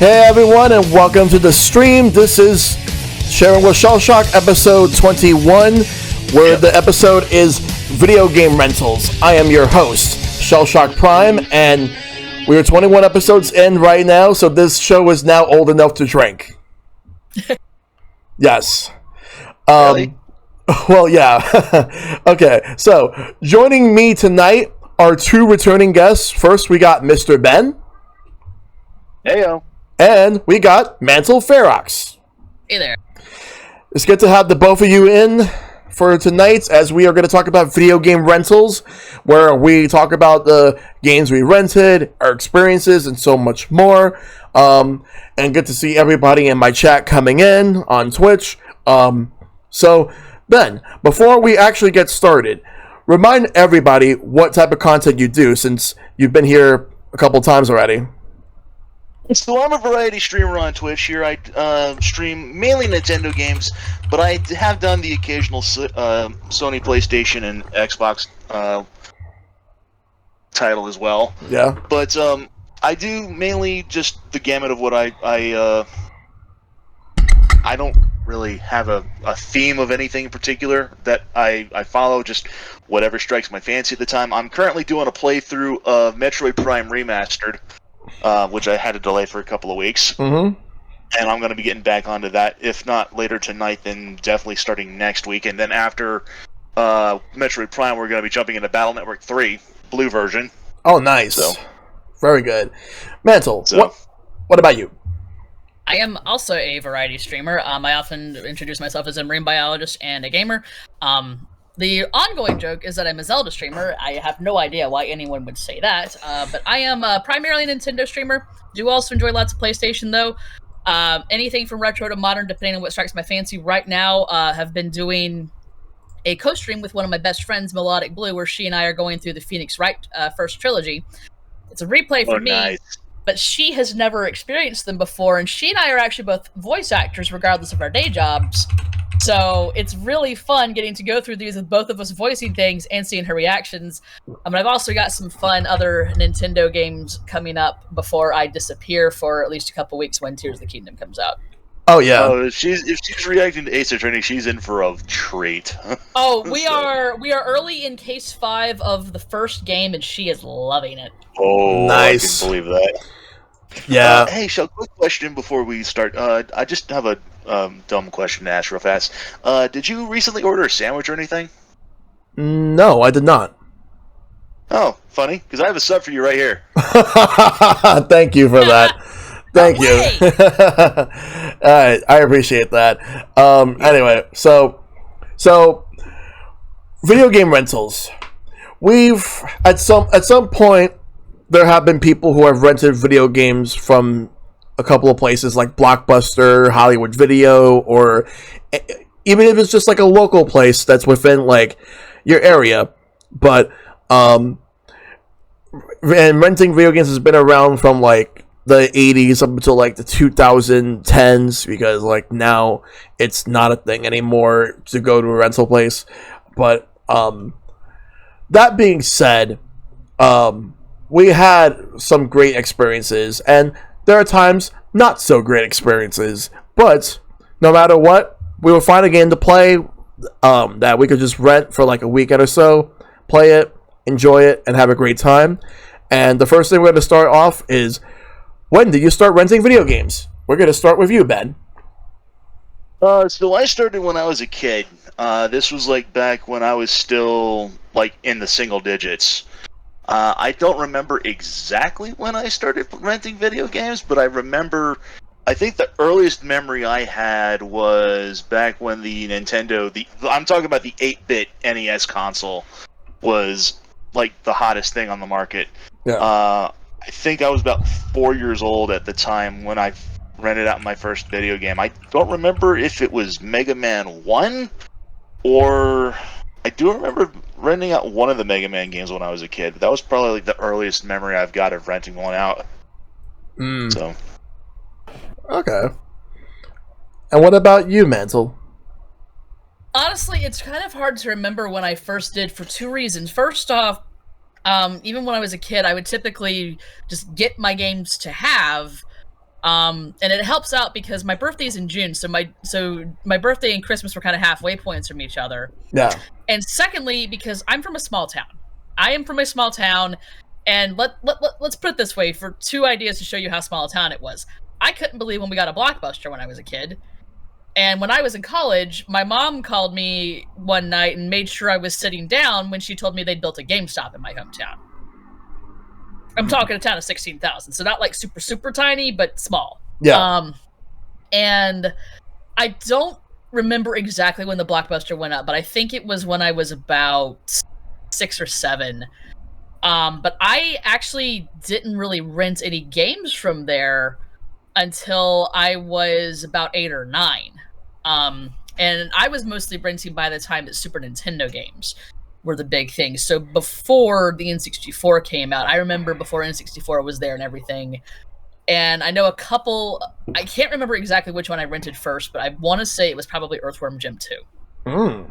Hey everyone, and welcome to the stream. This is Sharing with Shellshock, episode 21, where the episode is video game rentals. I am your host, ShellshockPrime, and we're 21 episodes in right now, so this show is now old enough to drink. Yes. Really? Well, yeah. Okay, so joining me tonight are two returning guests. First, we got Mr. Ben. Heyo. And we got Mantle Ferox. Hey there. It's good to have the both of you in for tonight, as we are going to talk about video game rentals, where we talk about the games we rented, our experiences, and so much more. And good to see everybody in my chat coming in on Twitch. So, Ben, before we actually get started, remind everybody what type of content you do, since you've been here a couple times already. So I'm a variety streamer on Twitch here. I stream mainly Nintendo games, but I have done the occasional Sony PlayStation and Xbox title as well. Yeah. But I do mainly just the gamut of what I don't really have a theme of anything in particular that I follow, just whatever strikes my fancy at the time. I'm currently doing a playthrough of Metroid Prime Remastered, which I had to delay for a couple of weeks. Mm-hmm. And I'm going to be getting back onto that, if not later tonight, then definitely starting next week. And then after Metroid Prime, we're going to be jumping into Battle Network 3, blue version. Oh, nice. So, very good. Mantle, what about you? I am also a variety streamer. I often introduce myself as a marine biologist and a gamer. The ongoing joke is that I'm a Zelda streamer. I have no idea why anyone would say that, but I am primarily a Nintendo streamer. Do also enjoy lots of PlayStation, though. Anything from retro to modern, depending on what strikes my fancy. Right now, have been doing a co-stream with one of my best friends, Melodic Blue, where she and I are going through the Phoenix Wright first trilogy. It's a replay for me, nice. But she has never experienced them before, and she and I are actually both voice actors, regardless of our day jobs. So it's really fun getting to go through these with both of us voicing things and seeing her reactions. I've also got some fun other Nintendo games coming up before I disappear for at least a couple weeks when Tears of the Kingdom comes out. Oh yeah. If she's reacting to Ace Attorney, she's in for a treat. Oh, we are early in case 5 of the first game, and she is loving it. Oh, nice. I can believe that. Yeah. Hey, Shell, quick question before we start. I just have a dumb question to ask real fast. Did you recently order a sandwich or anything? No, I did not. Oh, funny, because I have a sub for you right here. Thank you for that. Thank you. All right, I appreciate that. Anyway, so video game rentals. We've at some point there have been people who have rented video games from a couple of places like Blockbuster, Hollywood Video, or even if it's just like a local place that's within like your area. But and renting video games has been around from like the 80s up until like the 2010s, because like now it's not a thing anymore to go to a rental place. But that being said, we had some great experiences, and there are times not so great experiences, but no matter what, we will find a game to play that we could just rent for like a weekend or so, play it, enjoy it, and have a great time. And the first thing we're going to start off is, when did you start renting video games? We're going to start with you, Ben. So I started when I was a kid. This was like back when I was still like in the single digits. I don't remember exactly when I started renting video games, but I remember, I think the earliest memory I had was back when the Nintendo, I'm talking about the 8-bit NES console, was like the hottest thing on the market. Yeah. I think I was about 4 years old at the time when I rented out my first video game. I don't remember if it was Mega Man 1, or I do remember renting out one of the Mega Man games when I was a kid. But that was probably like the earliest memory I've got of renting one out. So. Okay. And what about you, Mantle? Honestly, it's kind of hard to remember when I first did, for two reasons. First off, even when I was a kid, I would typically just get my games to have, And it helps out because my birthday's in June, so my birthday and Christmas were kind of halfway points from each other. Yeah. And secondly, because I'm from a small town. I am from a small town, and let's put it this way, for 2 ideas to show you how small a town it was. I couldn't believe when we got a Blockbuster when I was a kid. And when I was in college, my mom called me one night and made sure I was sitting down when she told me they'd built a GameStop in my hometown. I'm talking a town of 16,000, so not like super, super tiny, but small. Yeah. And I don't remember exactly when the Blockbuster went up, but I think it was when I was about 6 or 7. But I actually didn't really rent any games from there until I was about 8 or 9. And I was mostly renting by the time that Super Nintendo games were the big thing. So before the N64 came out, I remember before N64 was there and everything. And I know a couple, I can't remember exactly which one I rented first, but I want to say it was probably Earthworm Jim 2.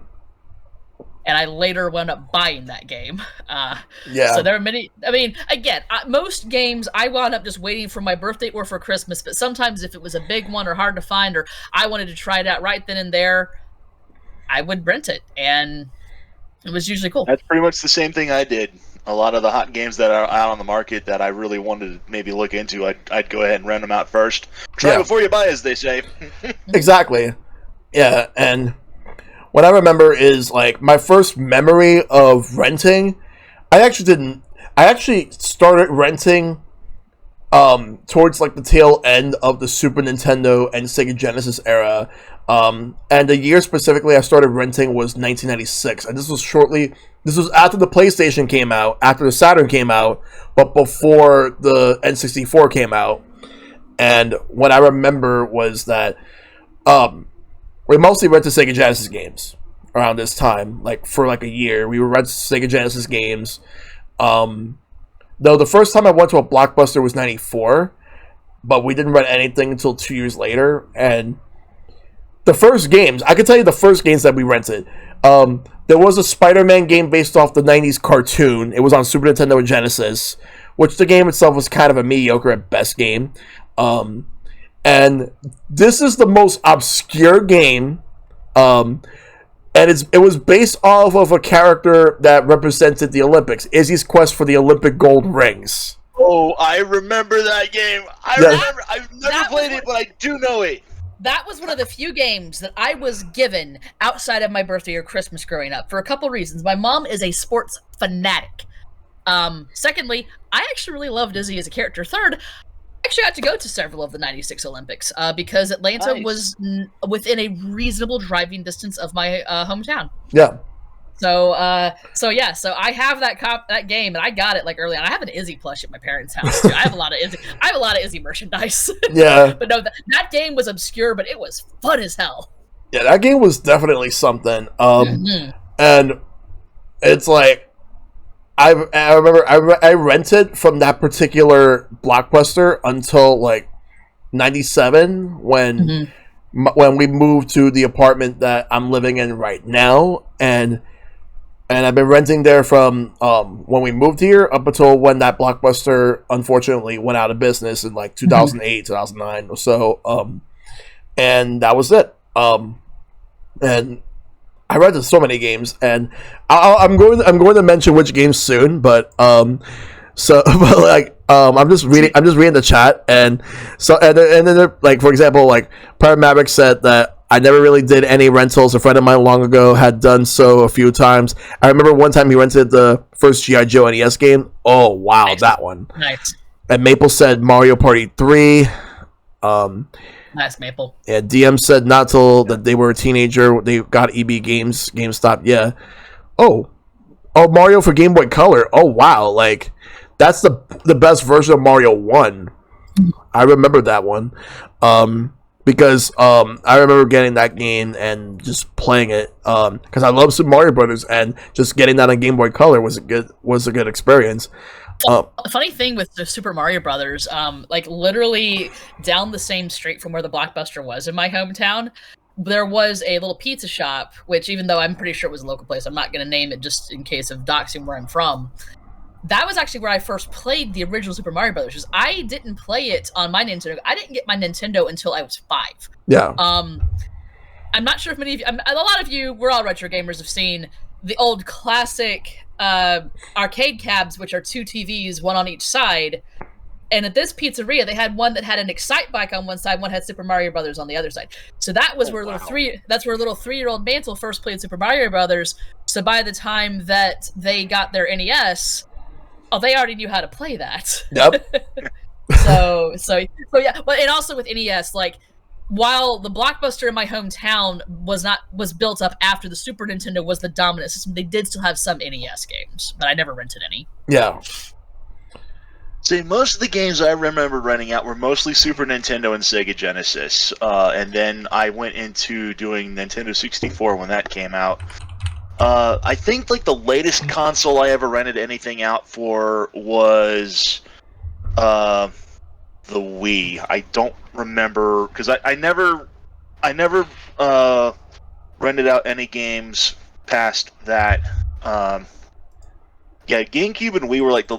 And I later wound up buying that game. Yeah. So there are many, I mean, again, most games I wound up just waiting for my birthday or for Christmas, but sometimes if it was a big one or hard to find, or I wanted to try it out right then and there, I would rent it. And it was usually cool. That's pretty much the same thing I did. A lot of the hot games that are out on the market that I really wanted to maybe look into, I'd go ahead and rent them out first. Try before you buy, as they say. Exactly. Yeah, and what I remember is, like, my first memory of renting, I actually started renting towards, like, the tail end of the Super Nintendo and Sega Genesis era. And the year specifically I started renting was 1996, and this was after the PlayStation came out, after the Saturn came out, but before the N64 came out. And what I remember was that we mostly rented Sega Genesis games around this time, like for like a year. We would rent Sega Genesis games. Though the first time I went to a Blockbuster was 94, but we didn't rent anything until 2 years later. And the first games, I can tell you the first games that we rented. There was a Spider-Man game based off the 90s cartoon. It was on Super Nintendo and Genesis, which the game itself was kind of a mediocre at best game. And this is the most obscure game. And it was based off of a character that represented the Olympics, Izzy's quest for the Olympic gold rings. Oh, I remember that game. I've never played it, but I do know it. That was one of the few games that I was given outside of my birthday or Christmas growing up for a couple reasons. My mom is a sports fanatic. Secondly, I actually really loved Izzy as a character. Third, I actually got to go to several of the 96 Olympics because Atlanta was within a reasonable driving distance of my hometown. Yeah. So I have that game, and I got it like early on. I have an Izzy plush at my parents' house too. I have a lot of Izzy merchandise. Yeah. But no, that game was obscure, but it was fun as hell. Yeah, that game was definitely something. And it's like I remember I rented from that particular Blockbuster until like 97 when we moved to the apartment that I'm living in right now, and I've been renting there from when we moved here up until when that Blockbuster unfortunately went out of business in like 2008, 2009 or so. And that was it. And I rented so many games, and I'm going to mention which games soon, but I'm just reading the chat, and then like, for example, like Prime Maverick said that I never really did any rentals. A friend of mine long ago had done so a few times. I remember one time he rented the first G.I. Joe NES game. Oh, wow, nice. That one. Nice. And Maple said Mario Party 3. Nice, Maple. Yeah, DM said not till that they were a teenager. They got EB Games, GameStop. Yeah. Oh, Mario for Game Boy Color. Oh, wow. Like, that's the best version of Mario 1. I remember that one. Because I remember getting that game and just playing it because I love Super Mario Brothers, and just getting that on Game Boy Color was a good experience. A funny thing with the Super Mario Brothers, like literally down the same street from where the Blockbuster was in my hometown, there was a little pizza shop, which even though I'm pretty sure it was a local place, I'm not going to name it just in case of doxing where I'm from. that was actually where I first played the original Super Mario Brothers. Because I didn't play it on my Nintendo. I didn't get my Nintendo until I was 5. Yeah. I'm not sure if many of you, a lot of you, we're all retro gamers, have seen the old classic arcade cabs, which are 2 TVs, one on each side. And at this pizzeria, they had one that had an Excite Bike on one side, one had Super Mario Brothers on the other side. So that was where that's where little 3-year-old Mantle first played Super Mario Brothers. So by the time that they got their NES, they already knew how to play that. Yep. so yeah, but and also with NES, like, while the Blockbuster in my hometown was built up after the Super Nintendo was the dominant system, they did still have some NES games, but I never rented any. Yeah. See, most of the games I remember renting out were mostly Super Nintendo and Sega Genesis, and then I went into doing Nintendo 64 when that came out. I think like the latest console I ever rented anything out for was the Wii. I don't remember because I never rented out any games past that. Yeah, GameCube and Wii were like the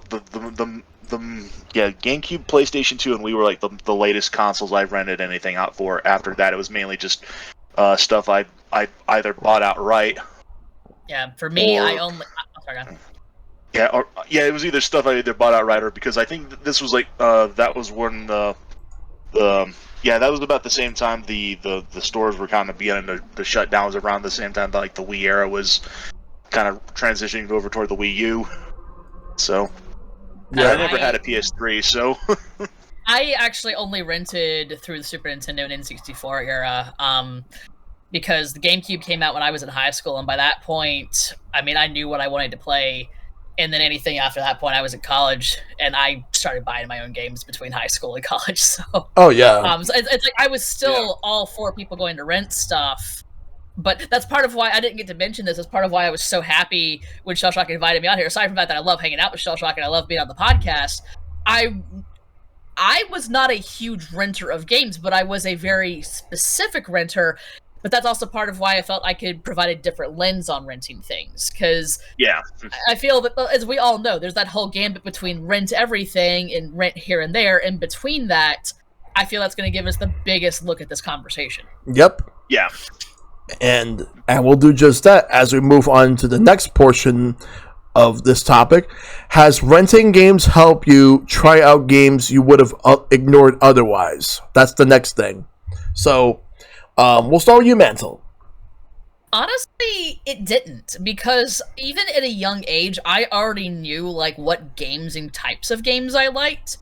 GameCube, PlayStation 2, and Wii were like the latest consoles I've rented anything out for. After that, it was mainly just stuff I either bought outright. Yeah, for me, or, I only. Sorry, it was either stuff I either bought outright or because I think this was like that was when that was about the same time the stores were kind of beginning to shut down. It was around the same time that like the Wii era was kind of transitioning over toward the Wii U. So yeah, I never had a PS3, so I actually only rented through the Super Nintendo and N64 era, because the GameCube came out when I was in high school, and by that point, I mean, I knew what I wanted to play, and then anything after that point, I was in college, and I started buying my own games between high school and college. So, oh yeah, so it's like I was still all for people going to rent stuff. But that's part of why I didn't get to mention this. That's part of why I was so happy when Shellshock invited me out here. Aside from that I love hanging out with Shellshock and I love being on the podcast, I was not a huge renter of games, but I was a very specific renter. But that's also part of why I felt I could provide a different lens on renting things. Because I feel that, as we all know, there's that whole gambit between rent everything and rent here and there. And between that, I feel that's going to give us the biggest look at this conversation. Yep. Yeah. And we'll do just that as we move on to the next portion of this topic. Has renting games help you try out games you would have ignored otherwise? That's the next thing. So, we'll start with you, Mantle. Honestly, it didn't, because even at a young age, I already knew like what games and types of games I liked.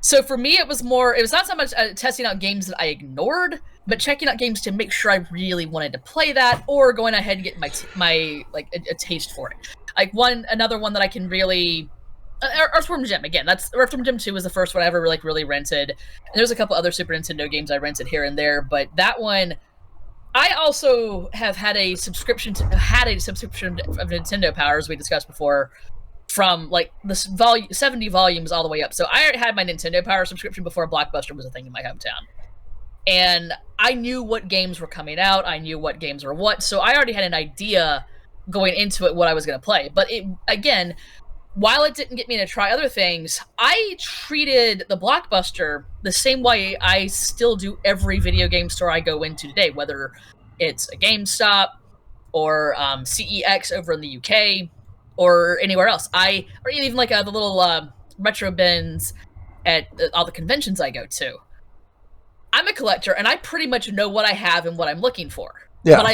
So for me, it was not so much testing out games that I ignored, but checking out games to make sure I really wanted to play that, or going ahead and get my like a taste for it. Like another one that I can really, Earthworm Jim again. That's Earthworm Jim 2 was the first one I ever like really rented. And there's a couple other Super Nintendo games I rented here and there, but that one, I also have had a subscription of Nintendo Power, as we discussed before, from like the 70 volumes all the way up. So I already had my Nintendo Power subscription before Blockbuster was a thing in my hometown. And I knew what games were coming out. I knew what games were what. So I already had an idea going into it what I was going to play. But again, while it didn't get me to try other things, I treated the Blockbuster the same way I still do every video game store I go into today, whether it's a GameStop or CEX over in the UK or anywhere else. Or even like the little retro bins at all the conventions I go to. I'm a collector, and I pretty much know what I have and what I'm looking for. Yeah. But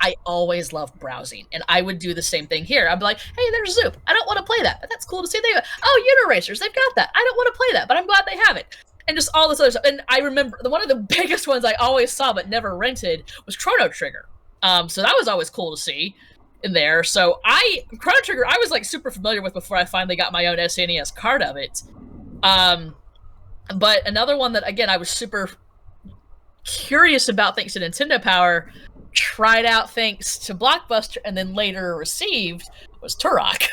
I always love browsing, and I would do the same thing here. I'd be like, hey, there's Zoop. I don't want to play that, but that's cool to see. Uniracers, they've got that. I don't want to play that, but I'm glad they have it. And just all this other stuff. And I remember one of the biggest ones I always saw but never rented was Chrono Trigger. So that was always cool to see in there. So Chrono Trigger, I was like super familiar with before I finally got my own SNES card of it. But another one that, again, I was super curious about thanks to Nintendo Power, tried out thanks to Blockbuster, and then later received was Turok.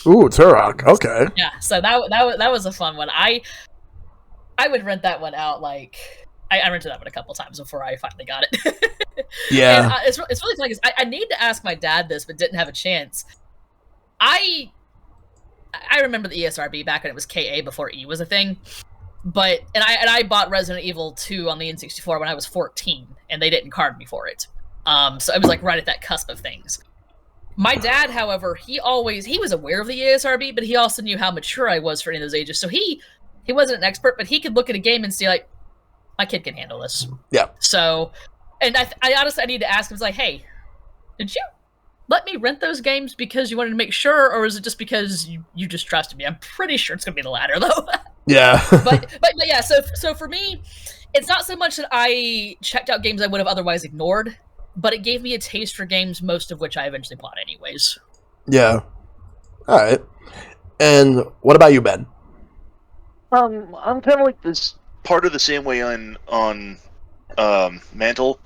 Ooh, Turok. Okay. Yeah, so that was a fun one. I would rent that one out. Like I rented that one a couple times before I finally got it. Yeah, and, it's really funny because I need to ask my dad this, but didn't have a chance. I I remember the ESRB back when it was KA before E was a thing. But I bought Resident Evil 2 on the N64 when I was 14, and they didn't card me for it. So it was like right at that cusp of things. My dad, however, he was aware of the ESRB, but he also knew how mature I was for any of those ages. So he wasn't an expert, but he could look at a game and see, like, my kid can handle this. Yeah. So, and I honestly, I need to ask him, like, hey, did you let me rent those games because you wanted to make sure, or is it just because you just trusted me? I'm pretty sure it's going to be the latter, though. Yeah. but yeah, so for me, it's not so much that I checked out games I would have otherwise ignored, but it gave me a taste for games, most of which I eventually bought anyways. Yeah. All right. And what about you, Ben? I'm kind of like this part of the same way on Mantle,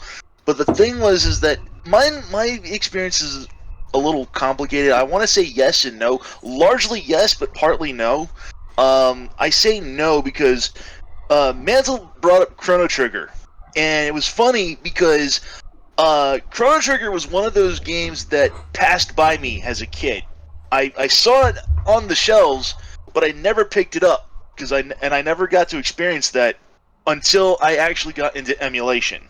but the thing is that my experience is a little complicated. I want to say yes and no. Largely yes, but partly no. I say no because Mantle brought up Chrono Trigger, and it was funny because Chrono Trigger was one of those games that passed by me as a kid. I saw it on the shelves, but I never picked it up because I never got to experience that until I actually got into emulation.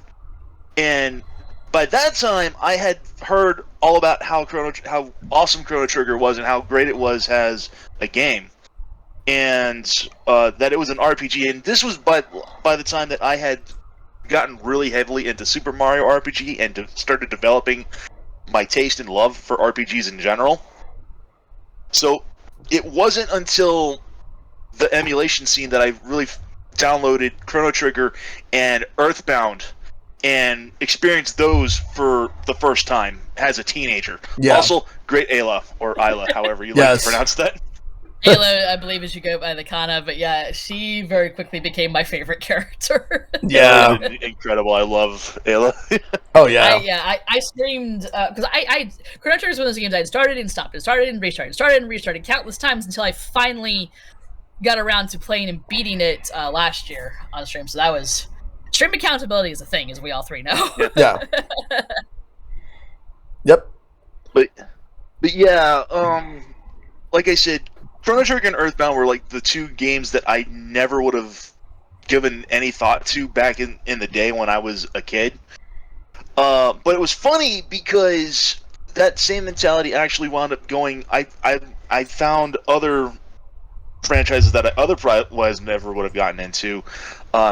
And by that time, I had heard all about how awesome Chrono Trigger was and how great it was as a game, and that it was an RPG. And this was by the time that I had gotten really heavily into Super Mario RPG and started developing my taste and love for RPGs in general. So it wasn't until the emulation scene that I really downloaded Chrono Trigger and Earthbound and experienced those for the first time as a teenager. Yeah. Also, great Ayla, or Isla, however you like to pronounce that. Ayla, I believe, as you go by the kana, but yeah, she very quickly became my favorite character. Yeah. Incredible. I love Ayla. Oh, yeah. I streamed, because Chrono Trigger was one of those games I had started and stopped, and started and restarted countless times until I finally got around to playing and beating it last year on stream. So that was... Stream accountability is a thing, as we all three know. Yeah. Yep. But yeah, like I said, Chrono Trigger and Earthbound were like the two games that I never would have given any thought to back in the day when I was a kid. But it was funny because that same mentality actually wound up going. I found other franchises that I otherwise never would have gotten into.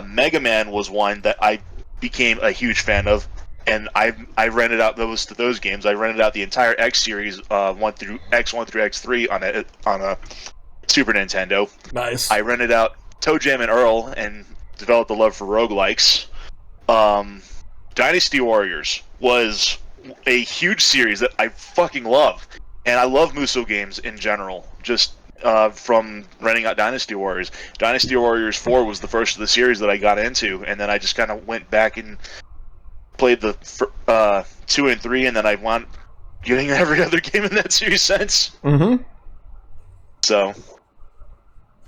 Mega Man was one that I became a huge fan of, and I rented out those games. I rented out the entire X series, 1 through X3 on a Super Nintendo. Nice. I rented out Toe Jam and Earl and developed a love for roguelikes. Dynasty Warriors was a huge series that I fucking love, and I love Musou games in general. Just from renting out Dynasty Warriors. Dynasty Warriors 4 was the first of the series that I got into, and then I just kind of went back and played the 2 and 3, and then I wound getting every other game in that series since. Mm-hmm. So,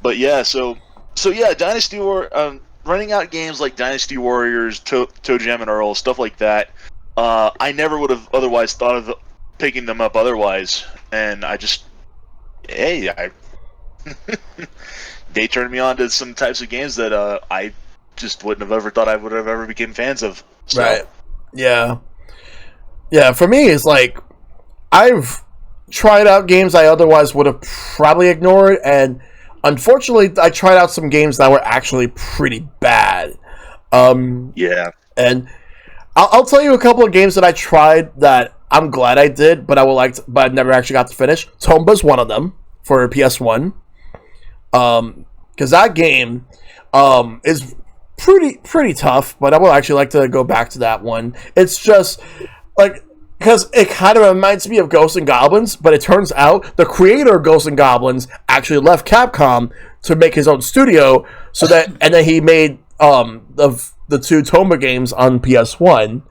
but yeah, so yeah, Dynasty running out games like Dynasty Warriors, Toe Jam and Earl, stuff like that. I never would have otherwise thought of picking them up otherwise, and I just, they turned me on to some types of games that I just wouldn't have ever thought I would have ever become fans of. So. Right. Yeah. Yeah, for me, it's like, I've tried out games I otherwise would have probably ignored, and unfortunately, I tried out some games that were actually pretty bad. Yeah. And I'll tell you a couple of games that I tried that I'm glad I did, but but I never actually got to finish. Tomba's one of them for PS1. Because that game is pretty tough, but I would actually like to go back to that one. It's just like, because it kind of reminds me of Ghosts and Goblins, but it turns out the creator of Ghosts and Goblins actually left Capcom to make his own studio, and then he made the two Tomba games on PS1.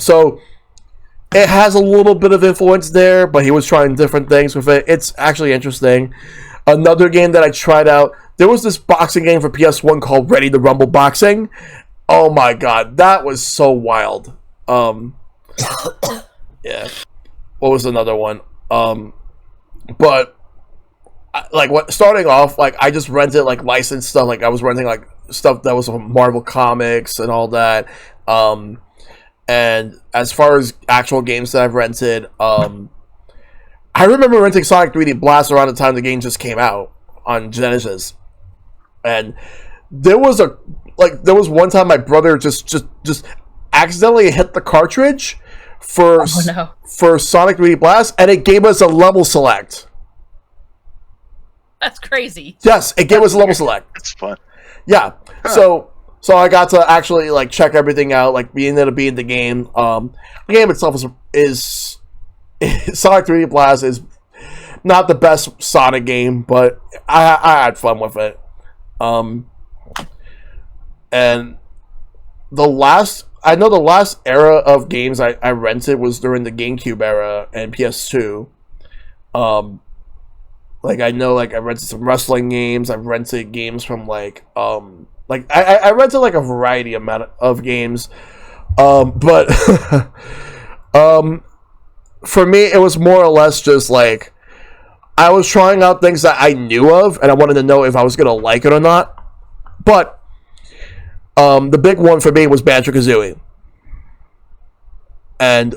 So it has a little bit of influence there, but he was trying different things with it. It's actually interesting. Another game that I tried out, there was this boxing game for PS1 called Ready to Rumble Boxing. Oh my god, that was so wild. Yeah. What was another one? But like what starting off, like I just rented like licensed stuff. Like I was renting like stuff that was from Marvel Comics and all that. And as far as actual games that I've rented, I remember renting Sonic 3D Blast around the time the game just came out on Genesis, and there was one time my brother just accidentally hit the cartridge for for Sonic 3D Blast, and it gave us a level select. That's crazy. Yes, it gave us a level select. It's fun. Yeah. Huh. So I got to actually like check everything out, like being able to be in the game. The game itself is Sonic 3D Blast is not the best Sonic game, but I had fun with it. And the last era of games I rented was during the GameCube era and PS2. Like I know, like I rented some wrestling games. I've rented games from like I rented like a variety amount of games. But for me, it was more or less just like I was trying out things that I knew of, and I wanted to know if I was gonna like it or not. But the big one for me was Banjo-Kazooie, and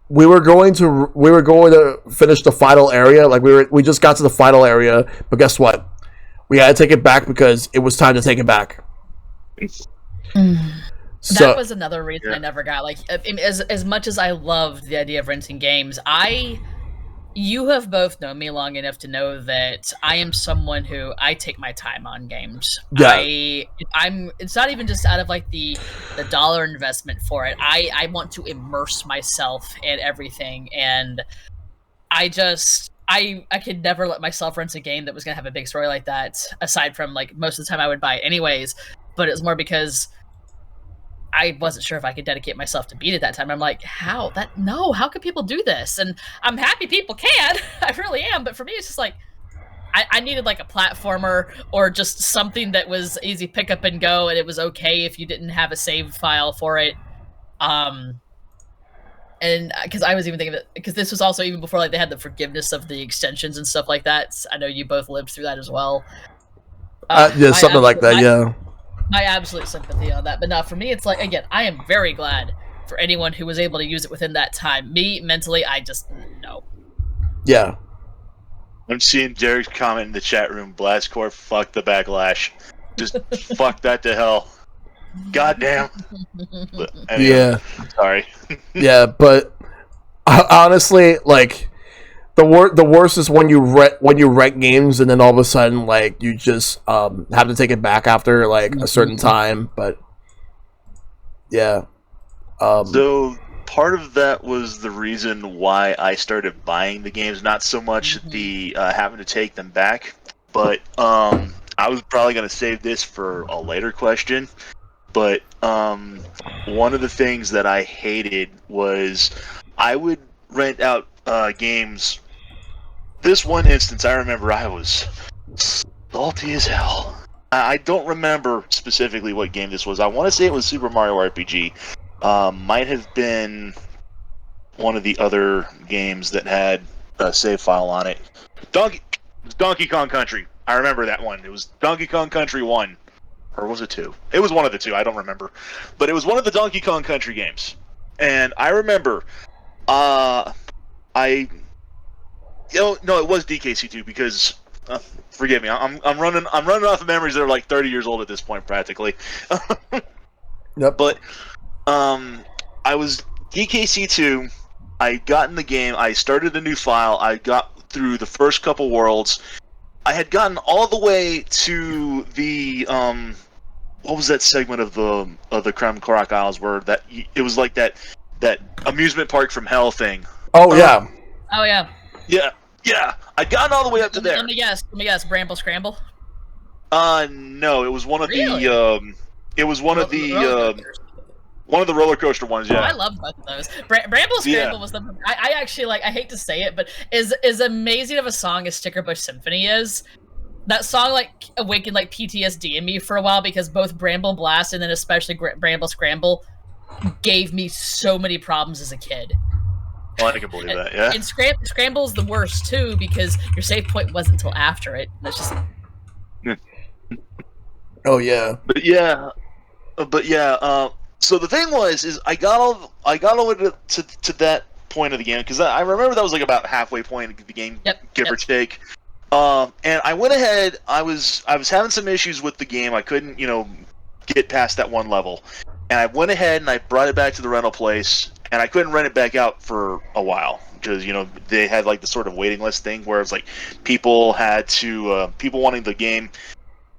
we were going to finish the final area. Like we just got to the final area, but guess what? We had to take it back because it was time to take it back. That was another reason I never got. Like, as much as I loved the idea of renting games, you have both known me long enough to know that I am someone who I take my time on games. Yeah. It's not even just out of like the dollar investment for it. I want to immerse myself in everything, and I could never let myself rent a game that was gonna have a big story like that, aside from like most of the time I would buy it anyways, but it was more because I wasn't sure if I could dedicate myself to beat it that time. I'm like, how could people do this? And I'm happy people can. I really am. But for me, it's just like, I needed like a platformer or just something that was easy pick up and go, and it was okay if you didn't have a save file for it. And because I was even thinking that, because this was also even before like they had the forgiveness of the extensions and stuff like that. I know you both lived through that as well. Yeah, something like that, yeah. My absolute sympathy on that. But no, for me, it's like, again, I am very glad for anyone who was able to use it within that time. Me, mentally, I just, no. Yeah. I'm seeing Derek's comment in the chat room, Blastcore, fuck the backlash. Just fuck that to hell. Goddamn. Anyway, yeah. I'm sorry. Yeah, but honestly, like, the worst is when you rent games and then all of a sudden like you just have to take it back after like a certain time. But yeah, so part of that was the reason why I started buying the games, not so much the having to take them back, but I was probably going to save this for a later question. But one of the things that I hated was I would rent out games. This one instance, I remember I was salty as hell. I don't remember specifically what game this was. I want to say it was Super Mario RPG. Might have been one of the other games that had a save file on it. Donkey Kong Country. I remember that one. It was Donkey Kong Country 1. Or was it 2? It was one of the two. I don't remember. But it was one of the Donkey Kong Country games. And I remember... no, it was DKC2 because forgive me, I'm running off of memories that are like 30 years old at this point, practically. Yep. But I was DKC2. I got in the game. I started a new file. I got through the first couple worlds. I had gotten all the way to the what was that segment of the Krem Korak Isles where it was like that amusement park from hell thing. Oh yeah. Oh yeah. Yeah. I'd gotten all the way up to there. Let me guess. Bramble Scramble? No, it was one of one of the roller coaster ones, yeah. Oh, I love both of those. Bramble Scramble was the... I actually, like, I hate to say it, but as amazing of a song as Sticker Bush Symphony is, that song, like, awakened, like, PTSD in me for a while because both Bramble Blast and then especially Bramble Scramble gave me so many problems as a kid. Well, I can believe that. Yeah. And Scramble's the worst too because your save point wasn't until after it. That's just. Oh yeah. But yeah. So the thing is I got all the way to that point of the game because I remember that was like about halfway point of the game, give or take. And I went ahead. I was having some issues with the game. I couldn't, get past that one level, and I went ahead and I brought it back to the rental place, and I couldn't rent it back out for a while because they had like the sort of waiting list thing where it's like people had to people wanting the game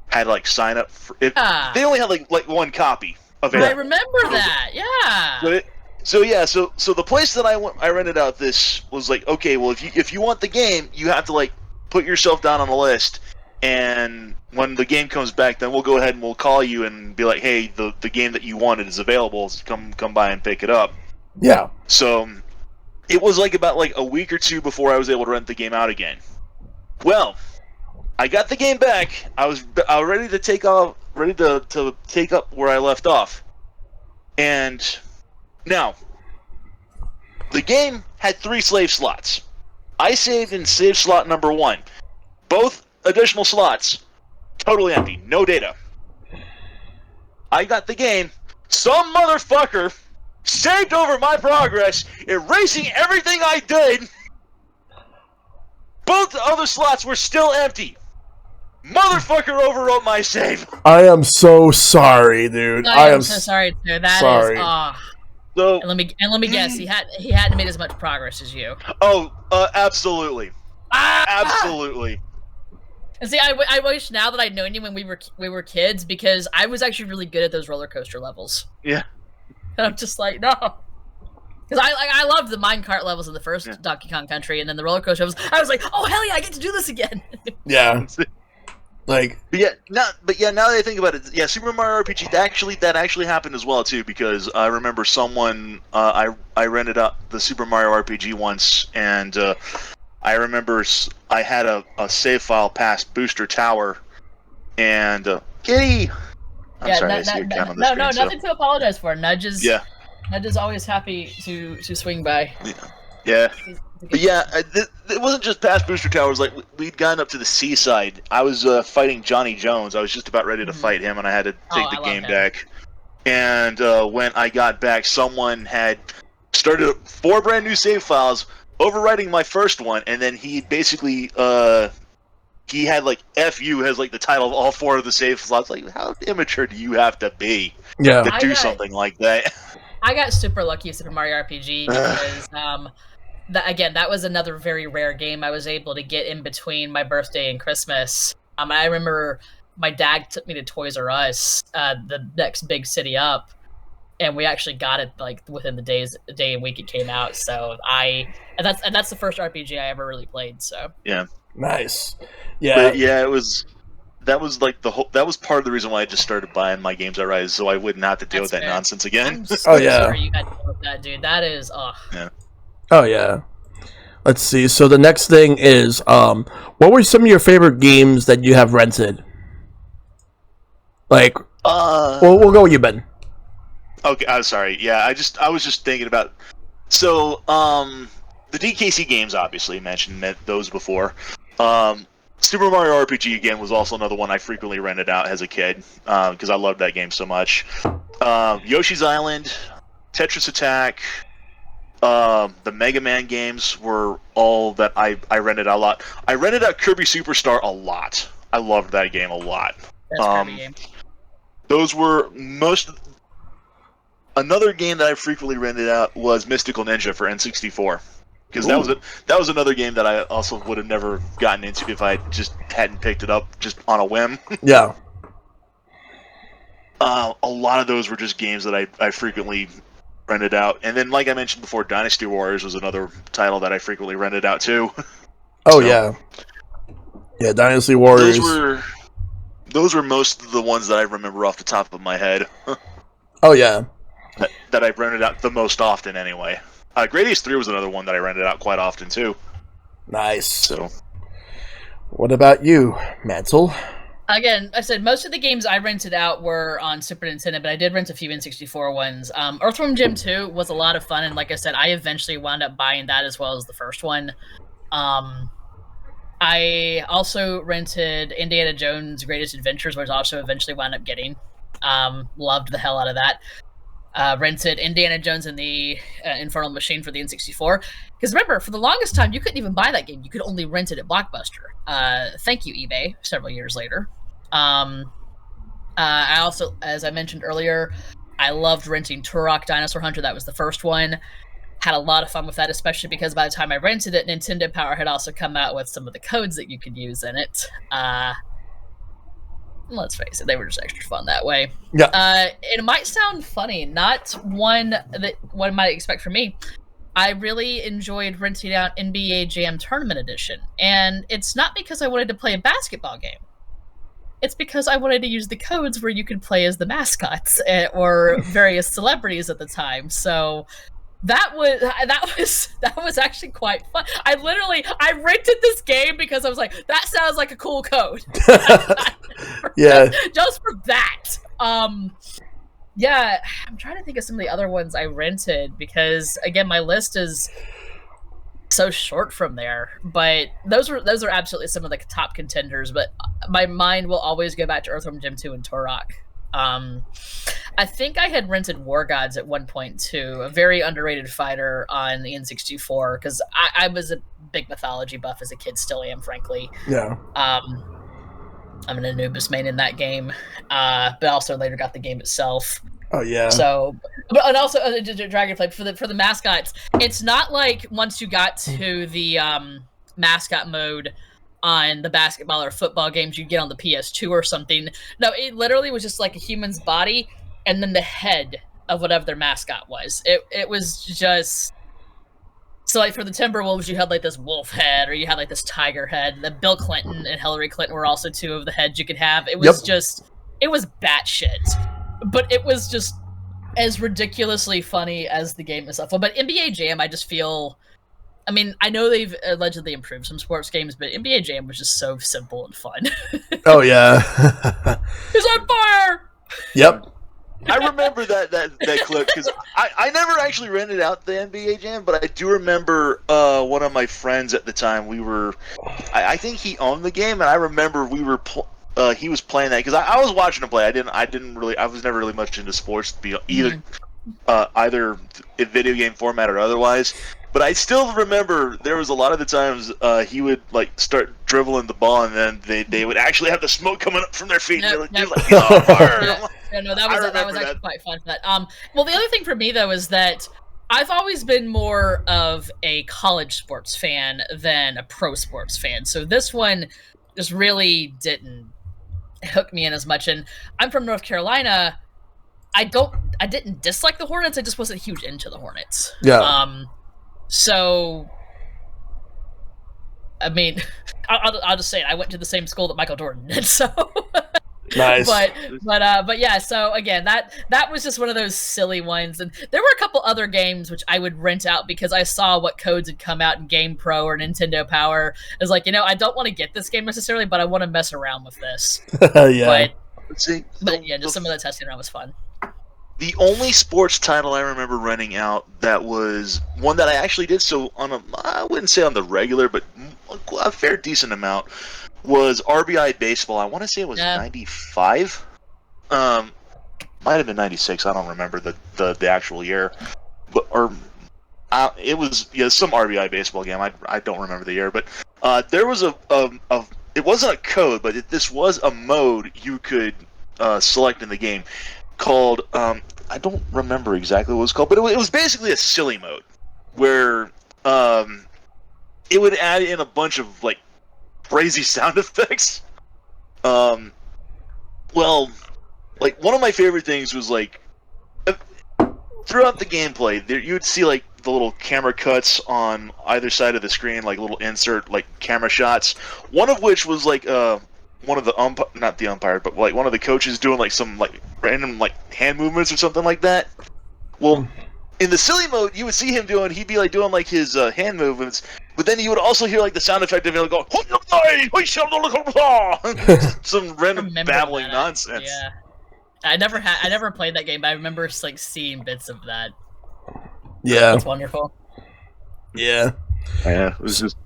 had to like sign up for it. They only had like one copy of it. I remember that. Yeah. So the place that I rented out this was like, okay, well if you want the game, you have to like put yourself down on a list, and when the game comes back, then we'll go ahead and we'll call you and be like, hey, the game that you wanted is available. So come by and pick it up. Yeah. So it was like about like a week or two before I was able to rent the game out again. Well, I got the game back. I was ready to take off, ready to take up where I left off, and now the game had 3 slave slots. I saved in save slot number 1. Both additional slots totally empty, no data. I got the game. Some motherfucker saved over my progress, erasing everything I did. Both the other slots were still empty. Motherfucker overwrote my save. I am so sorry, dude. I am so sorry, too. That sorry. is. So, and let me guess. He hadn't made as much progress as you. Oh, absolutely, absolutely. And see, I wish now that I'd known you when we were kids, because I was actually really good at those roller coaster levels. Yeah. And I'm just like, no. Because I loved the minecart levels in the first Donkey Kong Country, and then the roller coaster levels. I was like, oh hell yeah, I get to do this again. Yeah. Like. Now that I think about it, yeah, Super Mario RPG that actually happened as well too, because I remember someone I rented out the Super Mario RPG once, and I remember I had a save file past Booster Tower, and Kitty. I'm sorry, I see your cat on the screen. No, nothing to apologize for. Nudge is always happy to swing by. Yeah. But yeah, it wasn't just past Booster Towers. Like, we'd gotten up to the seaside. I was fighting Johnny Jones. I was just about ready to fight him, and I had to take the game back. And when I got back, someone had started 4 brand new save files, overwriting my first one, and then he basically he had like "FU" has like the title of all 4 of the save slots. Like, how immature do you have to be to do something like that? I got super lucky with Super Mario RPG because that was another very rare game I was able to get in between my birthday and Christmas. I remember my dad took me to Toys R Us, the next big city up, and we actually got it like within the day and week it came out. So that's the first RPG I ever really played. So yeah, nice. Yeah, but yeah, that was like that was part of the reason why I just started buying my games outright, so I wouldn't have to deal with that nonsense again. I'm so sorry you had to deal with that, dude. That is yeah. Oh yeah. Let's see. So the next thing is, what were some of your favorite games that you have rented? Like, we'll go with you, Ben. Okay, I'm sorry. Yeah, I was just thinking about. So, the DKC games, obviously mentioned those before. Super Mario RPG again was also another one I frequently rented out as a kid because I loved that game so much. Yoshi's Island, Tetris Attack. The Mega Man games were all that I rented out a lot. I rented out Kirby Superstar a lot. I loved that game a lot. That's Kirby game. Those were Another game that I frequently rented out was Mystical Ninja for N64, because that was another game that I also would have never gotten into if I just hadn't picked it up just on a whim. Yeah. A lot of those were just games that I frequently rented out, and then like I mentioned before, Dynasty Warriors was another title that I frequently rented out too. Oh yeah, Dynasty Warriors. Those were most of the ones that I remember off the top of my head. Oh yeah, that I've rented out the most often anyway. Great Ace 3 was another one that I rented out quite often, too. Nice. So, what about you, Mantle? Again, I said most of the games I rented out were on Super Nintendo, but I did rent a few N64 ones. Earthworm Jim 2 was a lot of fun, and like I said, I eventually wound up buying that as well as the first one. I also rented Indiana Jones' Greatest Adventures, which I also eventually wound up getting. Loved the hell out of that. Rented Indiana Jones and the Infernal Machine for the N64. Because remember, for the longest time, you couldn't even buy that game. You could only rent it at Blockbuster. Thank you, eBay, several years later. I also, as I mentioned earlier, I loved renting Turok Dinosaur Hunter. That was the first one. Had a lot of fun with that, especially because by the time I rented it, Nintendo Power had also come out with some of the codes that you could use in it. Let's face it, they were just extra fun that way. Yeah. It might sound funny, not one that one might expect from me. I really enjoyed renting out NBA Jam Tournament Edition, and it's not because I wanted to play a basketball game. It's because I wanted to use the codes where you could play as the mascots or various celebrities at the time. So that was actually quite fun. I rented this game because I was like, that sounds like a cool code. Yeah. Just for that. Yeah, I'm trying to think of some of the other ones I rented because again, my list is so short from there. But those are absolutely some of the top contenders. But my mind will always go back to Earthworm Jim 2 and Turok. I think I had rented War Gods at one point too, a very underrated fighter on the N64 because I was a big mythology buff as a kid, still am, frankly. Yeah. I'm an Anubis main in that game, but also later got the game itself. Oh yeah. So, and also Dragonflight for the mascots. It's not like once you got to the mascot mode on the basketball or football games you get on the PS2 or something. No, it literally was just like a human's body and then the head of whatever their mascot was. It was just so like for the Timberwolves you had like this wolf head or you had like this tiger head. The Bill Clinton and Hillary Clinton were also two of the heads you could have. It was it was batshit, but it was just as ridiculously funny as the game itself. But NBA Jam, I just feel. I mean, I know they've allegedly improved some sports games, but NBA Jam was just so simple and fun. Oh yeah. He's on fire. Yep. I remember that clip because I never actually rented out the NBA Jam, but I do remember one of my friends at the time. I think he owned the game, and I remember he was playing that because I was watching him play. I was never really much into sports, either in video game format or otherwise. But I still remember there was a lot of the times he would like start dribbling the ball, and then they would actually have the smoke coming up from their feet. Nope, And like, oh, fire. No, that was actually quite fun for that. Well, the other thing for me though is that I've always been more of a college sports fan than a pro sports fan. So this one just really didn't hook me in as much. And I'm from North Carolina. I didn't dislike the Hornets. I just wasn't huge into the Hornets. Yeah. So, I mean, I'll just say it. I went to the same school that Michael Jordan did, so. Nice. But yeah. So again, that was just one of those silly ones, and there were a couple other games which I would rent out because I saw what codes had come out in Game Pro or Nintendo Power. It was like, I don't want to get this game necessarily, but I want to mess around with this. Yeah. But yeah, just some of the testing around was fun. The only sports title I remember renting out that was one that I actually did so on I wouldn't say on the regular, but a fair decent amount was RBI Baseball. I want to say it was 95. Might have been 96. I don't remember the actual year, but it was some RBI Baseball game. I don't remember the year, but there was it wasn't a code, but this was a mode you could select in the game. Called I don't remember exactly what it was called, but it was basically a silly mode where it would add in a bunch of like crazy sound effects. Well, like one of my favorite things was like throughout the gameplay, you would see like the little camera cuts on either side of the screen, like little insert like camera shots. One of which was like one of the not the umpire, but like one of the coaches doing like some like random like hand movements or something like that. Well, in the silly mode, you would see him he'd be like doing like his hand movements, But then you would also hear like the sound effect of it go, some random babbling nonsense. Yeah, I never played that game, but I remember like seeing bits of that. Yeah, that's wonderful. Yeah, it was just.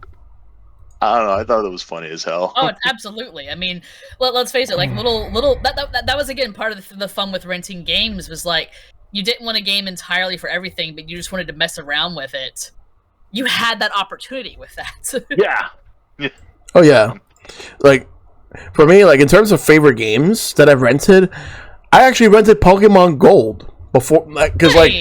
I don't know. I thought it was funny as hell. Oh, absolutely. I mean, let's face it. Like little that was again part of the fun with renting games was like you didn't want a game entirely for everything, but you just wanted to mess around with it. You had that opportunity with that. Yeah. Oh yeah. Like for me, like in terms of favorite games that I've rented, I actually rented Pokemon Gold before, because like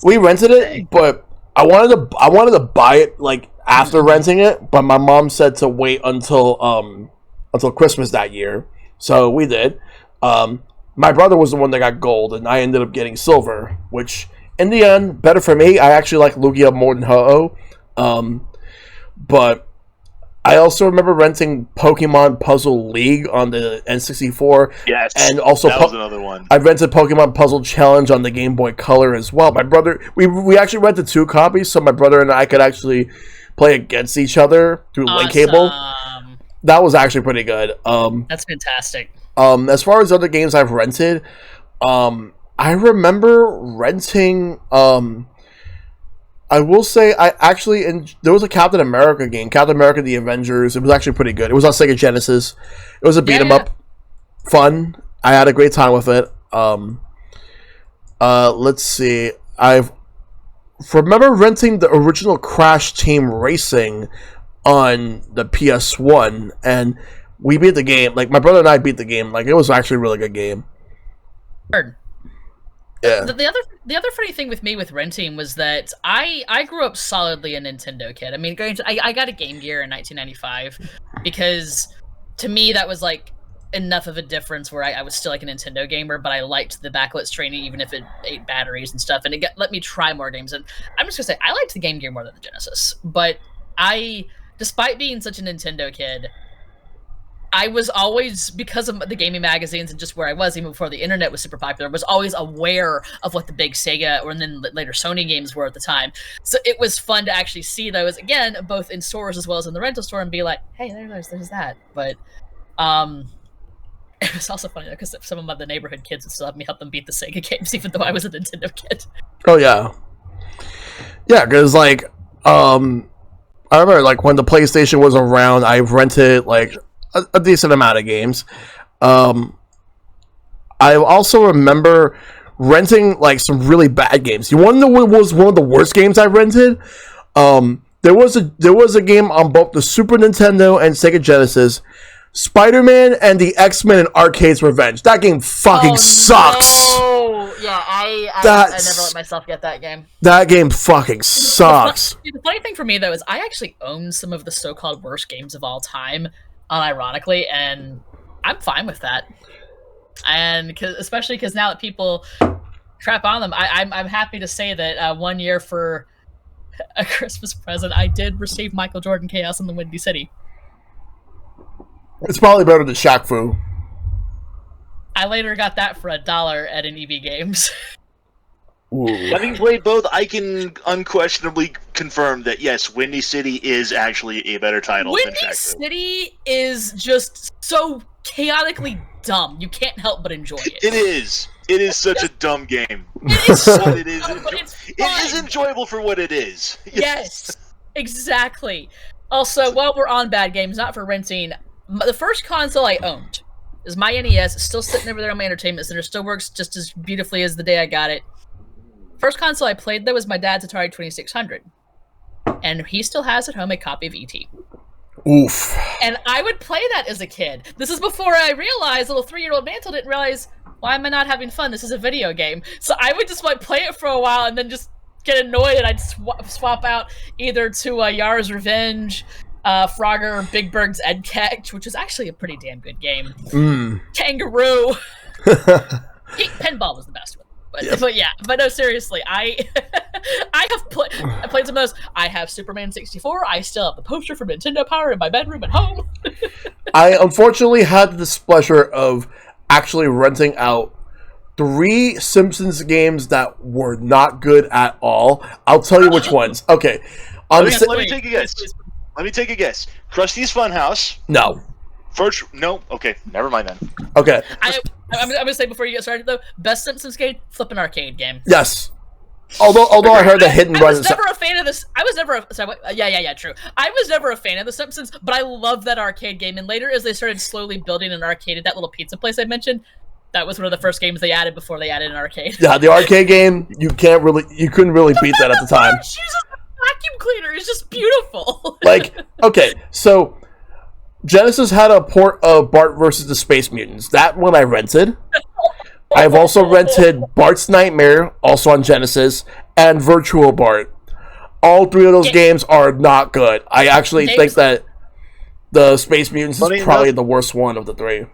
we rented it, but I wanted to buy it like after renting it, but my mom said to wait until Christmas that year, so we did. My brother was the one that got gold, and I ended up getting silver, which in the end better for me. I actually like Lugia more than Ho-Oh, but I also remember renting Pokemon Puzzle League on the N64. Yes, and also that was another one. I rented Pokemon Puzzle Challenge on the Game Boy Color as well. My brother, we actually rented 2 copies, so my brother and I could actually play against each other through link cable. That was actually pretty good. That's fantastic. As far as other games I've rented, I remember renting. I will say there was a Captain America game, Captain America: The Avengers. It was actually pretty good. It was on Sega Genesis. It was a beat 'em up, fun. I had a great time with it. Let's see. I remember renting the original Crash Team Racing on the PS1, and we beat the game. Like my brother and I beat the game. Like it was actually a really good game. Heard. Yeah. The other funny thing with me with renting was that I grew up solidly a Nintendo kid. I mean, I got a Game Gear in 1995 because to me that was like enough of a difference where I was still like a Nintendo gamer, but I liked the backlit training even if it ate batteries and stuff, and it let me try more games. And I'm just gonna say I liked the Game Gear more than the Genesis, but despite being such a Nintendo kid, I was always, because of the gaming magazines and just where I was, even before the internet was super popular, was always aware of what the big Sega or then later Sony games were at the time. So it was fun to actually see those, again, both in stores as well as in the rental store and be like, hey, there's that. But it was also funny, though, because some of the neighborhood kids would still have me help them beat the Sega games, even though I was a Nintendo kid. Oh, yeah. Yeah, because, like, I remember, like, when the PlayStation was around, I rented, like, a decent amount of games. I also remember renting like some really bad games. You want to know what was one of the worst games I rented? There was a game on both the Super Nintendo and Sega Genesis, Spider-Man and the X-Men and Arcade's Revenge. That game fucking sucks. No. Yeah, I never let myself get that game. That game fucking sucks. The funny thing for me though is I actually own some of the so-called worst games of all time, unironically, and I'm fine with that. And especially because now that people crap on them, I'm happy to say that 1 year for a Christmas present, I did receive Michael Jordan Chaos in the Windy City. It's probably better than Shaq Fu. I later got that for $1 at an EB Games. Having played both, I can unquestionably confirm that yes, Windy City is actually a better title than Shaq Fu. Windy City is just so chaotically dumb. You can't help but enjoy it. It is. It is such a dumb game. It is so it is. It is enjoyable for what it is. Yes, exactly. Also, while we're on bad games, not for renting, the first console I owned is my NES. It's still sitting over there on my entertainment center. Still works just as beautifully as the day I got it. First console I played, though, was my dad's Atari 2600. And he still has at home a copy of E.T. Oof. And I would play that as a kid. This is before I realized, little 3-year-old Mantle didn't realize, why am I not having fun? This is a video game. So I would just like play it for a while and then just get annoyed, and I'd swap out either to Yara's Revenge, Frogger, Big Berg's Ed Catch, which is actually a pretty damn good game. Kangaroo. Pinball was the best one. But no, seriously, I played some of those. I have Superman 64. I still have the poster from Nintendo Power in my bedroom at home. I unfortunately had the displeasure of actually renting out 3 Simpsons games that were not good at all. I'll tell you which ones. Okay. Let me take a guess. Let me take a guess. Krusty's Funhouse. No. No. Okay, never mind then. Okay. I'm gonna say before you get started though, best Simpsons game, flipping arcade game. Yes. Although I heard the hidden run. I was never a fan of this. I was never. True. I was never a fan of The Simpsons, but I loved that arcade game. And later, as they started slowly building an arcade at that little pizza place I mentioned, that was one of the first games they added before they added an arcade. Yeah, the arcade game, you couldn't really beat that at the time. She uses a vacuum cleaner. It's just beautiful. Like, okay, so Genesis had a port of Bart versus the Space Mutants. That one I rented. I've also rented Bart's Nightmare, also on Genesis, and Virtual Bart. All three of those games are not good. I actually think that the Space Mutants is probably the worst one of the three.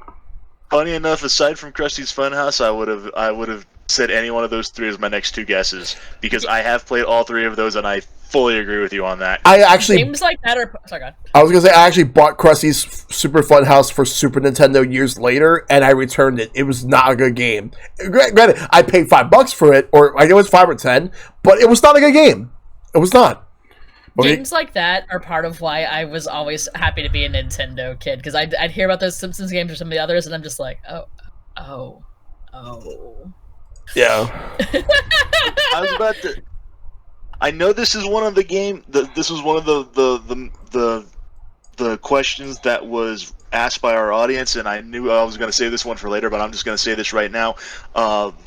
Funny enough, aside from Krusty's Funhouse, I would have said any one of those three as my next two guesses because I have played all three of those and I fully agree with you on that. I actually games like that are. Sorry, God. I was gonna say I actually bought Krusty's Super Funhouse for Super Nintendo years later, and I returned it. It was not a good game. Granted, I paid $5 for it, or I think it was $5 or $10, but it was not a good game. It was not. Games like that are part of why I was always happy to be a Nintendo kid, because I'd hear about those Simpsons games or some of the others, and I'm just like, oh. Yeah. I was about to. I know this is one of the game. This was one of the questions that was asked by our audience, and I knew I was going to save this one for later, but I'm just going to say this right now.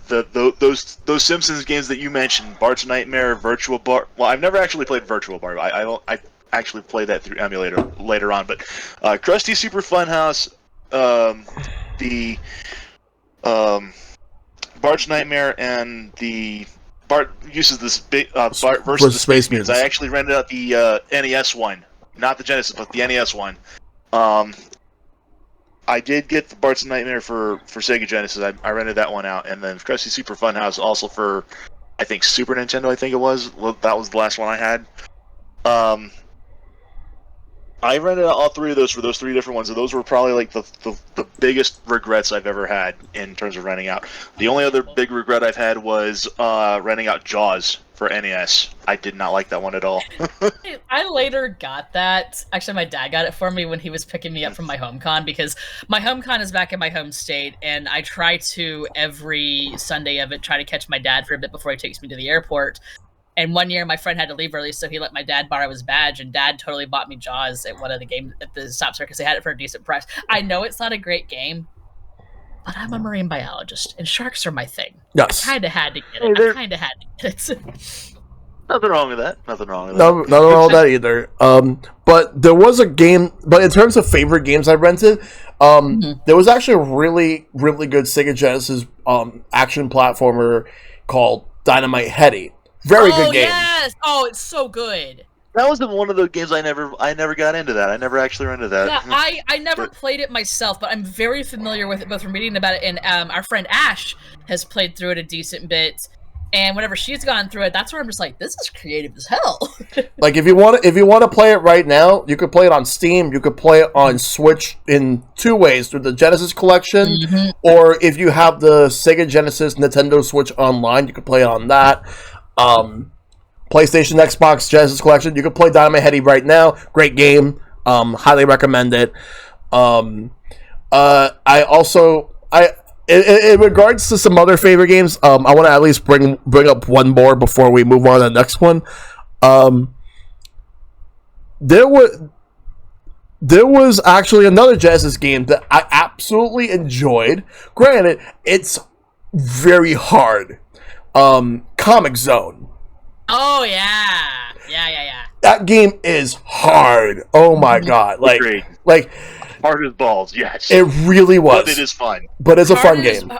Those Simpsons games that you mentioned, Bart's Nightmare, Virtual Bart. Well, I've never actually played Virtual Bart. I actually played that through emulator later on, but Krusty Super Funhouse, the Bart's Nightmare, and the Bart uses this big Bart versus the Space Mutants. I actually rented out the NES one, not the Genesis, but the NES one. I did get the Bart's Nightmare for Sega Genesis. I rented that one out, and then Krusty Super Funhouse also for, I think, Super Nintendo. I think it was. Well, that was the last one I had. I rented out all three of those for those three different ones, and those were probably like the biggest regrets I've ever had in terms of renting out. The only other big regret I've had was renting out Jaws for NES. I did not like that one at all. I later got that. Actually, my dad got it for me when he was picking me up from my home con, because my home con is back in my home state, and I try to, every Sunday of it, try to catch my dad for a bit before he takes me to the airport. And one year, my friend had to leave early, so he let my dad borrow his badge, and Dad totally bought me Jaws at one of the games at the stop circus. They had it for a decent price. I know it's not a great game, but I'm a marine biologist, and sharks are my thing. Yes. I kind of had to get it. Nothing wrong with that. Nothing wrong with that. No, nothing wrong with that either. But there was a game. But in terms of favorite games I rented, there was actually a really, really good Sega Genesis action platformer called Dynamite Headdy. Very good game. Yes! Oh, it's so good. That was one of the games I never got into that. I never actually rented that. Yeah, I never played it myself, but I'm very familiar with it, both from reading about it, and our friend Ash has played through it a decent bit. And whenever she's gone through it, that's where I'm just like, this is creative as hell. Like if you want to play it right now, you could play it on Steam. You could play it on Switch in two ways: through the Genesis Collection, or if you have the Sega Genesis Nintendo Switch Online, you could play it on that. PlayStation, Xbox, Genesis Collection. You can play Dynamite Headdy right now. Great game. Highly recommend it. In regards to some other favorite games, I want to at least bring up one more before we move on to the next one. There was actually another Genesis game that I absolutely enjoyed. Granted, it's very hard. Comic Zone. Oh yeah. That game is hard. Oh my god! Like hard as balls. Yes, it really was. But it is fun. But it's a fun game.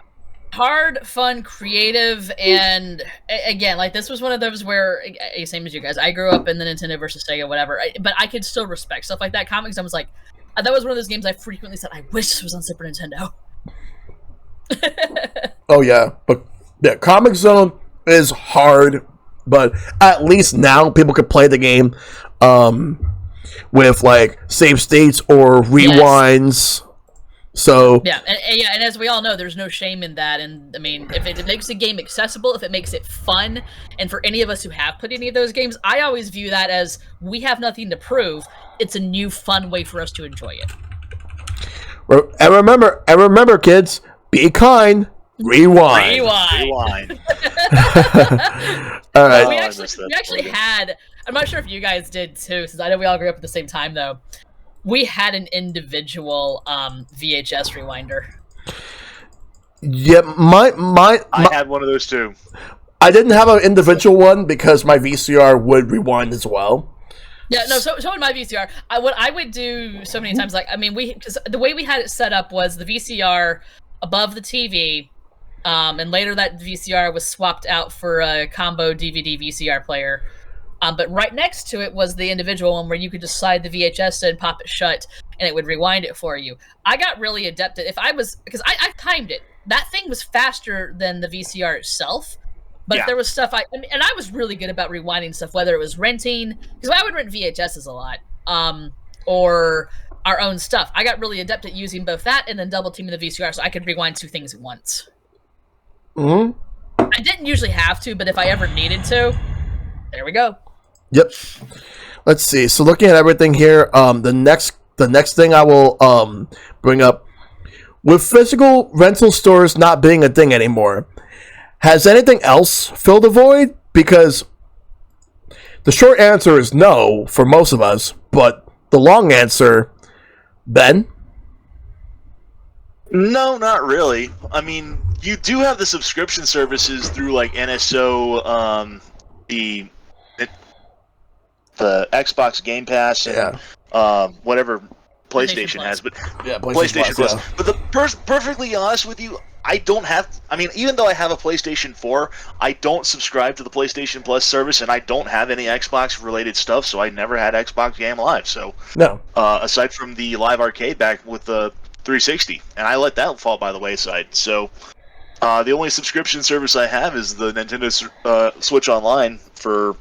Hard, fun, creative, and again, like this was one of those where, same as you guys, I grew up in the Nintendo versus Sega, whatever. But I could still respect stuff like that. Comic Zone was like, that was one of those games I frequently said, I wish this was on Super Nintendo. Oh yeah, but yeah, Comic Zone is hard, but at least now people can play the game with like save states or rewinds. Yes. So and as we all know, there's no shame in that. And I mean, if it makes the game accessible, if it makes it fun, and for any of us who have played any of those games, I always view that as we have nothing to prove. It's a new, fun way for us to enjoy it. and remember, kids, be kind. Rewind. All right. We actually had. I'm not sure if you guys did too, since I know we all grew up at the same time though. We had an individual VHS rewinder. Yeah, my I had one of those too. I didn't have an individual one because my VCR would rewind as well. Yeah, no. So in my VCR, what I would do so many times, like I mean, because the way we had it set up was the VCR above the TV. And later that VCR was swapped out for a combo DVD VCR player. But right next to it was the individual one where you could just slide the VHS in, pop it shut, and it would rewind it for you. I got really adept at because I timed it. That thing was faster than the VCR itself. But there was stuff and I was really good about rewinding stuff, whether it was renting, because I would rent VHSs a lot, or our own stuff. I got really adept at using both that and then double teaming the VCR so I could rewind two things at once. Mm-hmm. I didn't usually have to, but if I ever needed to, there we go. Yep. Let's see. So looking at everything here, the next thing I will bring up, with physical rental stores not being a thing anymore, has anything else filled the void? Because the short answer is no for most of us, but the long answer, Ben? No, not really. I mean, you do have the subscription services through like NSO, the Xbox Game Pass, and whatever PlayStation has, but PlayStation Plus. Yeah. But perfectly honest with you, I don't have. I mean, even though I have a PlayStation 4, I don't subscribe to the PlayStation Plus service, and I don't have any Xbox related stuff, so I never had Xbox Game Live. So no, aside from the Live Arcade back with the 360, and I let that fall by the wayside. So the only subscription service I have is the Nintendo Switch Online for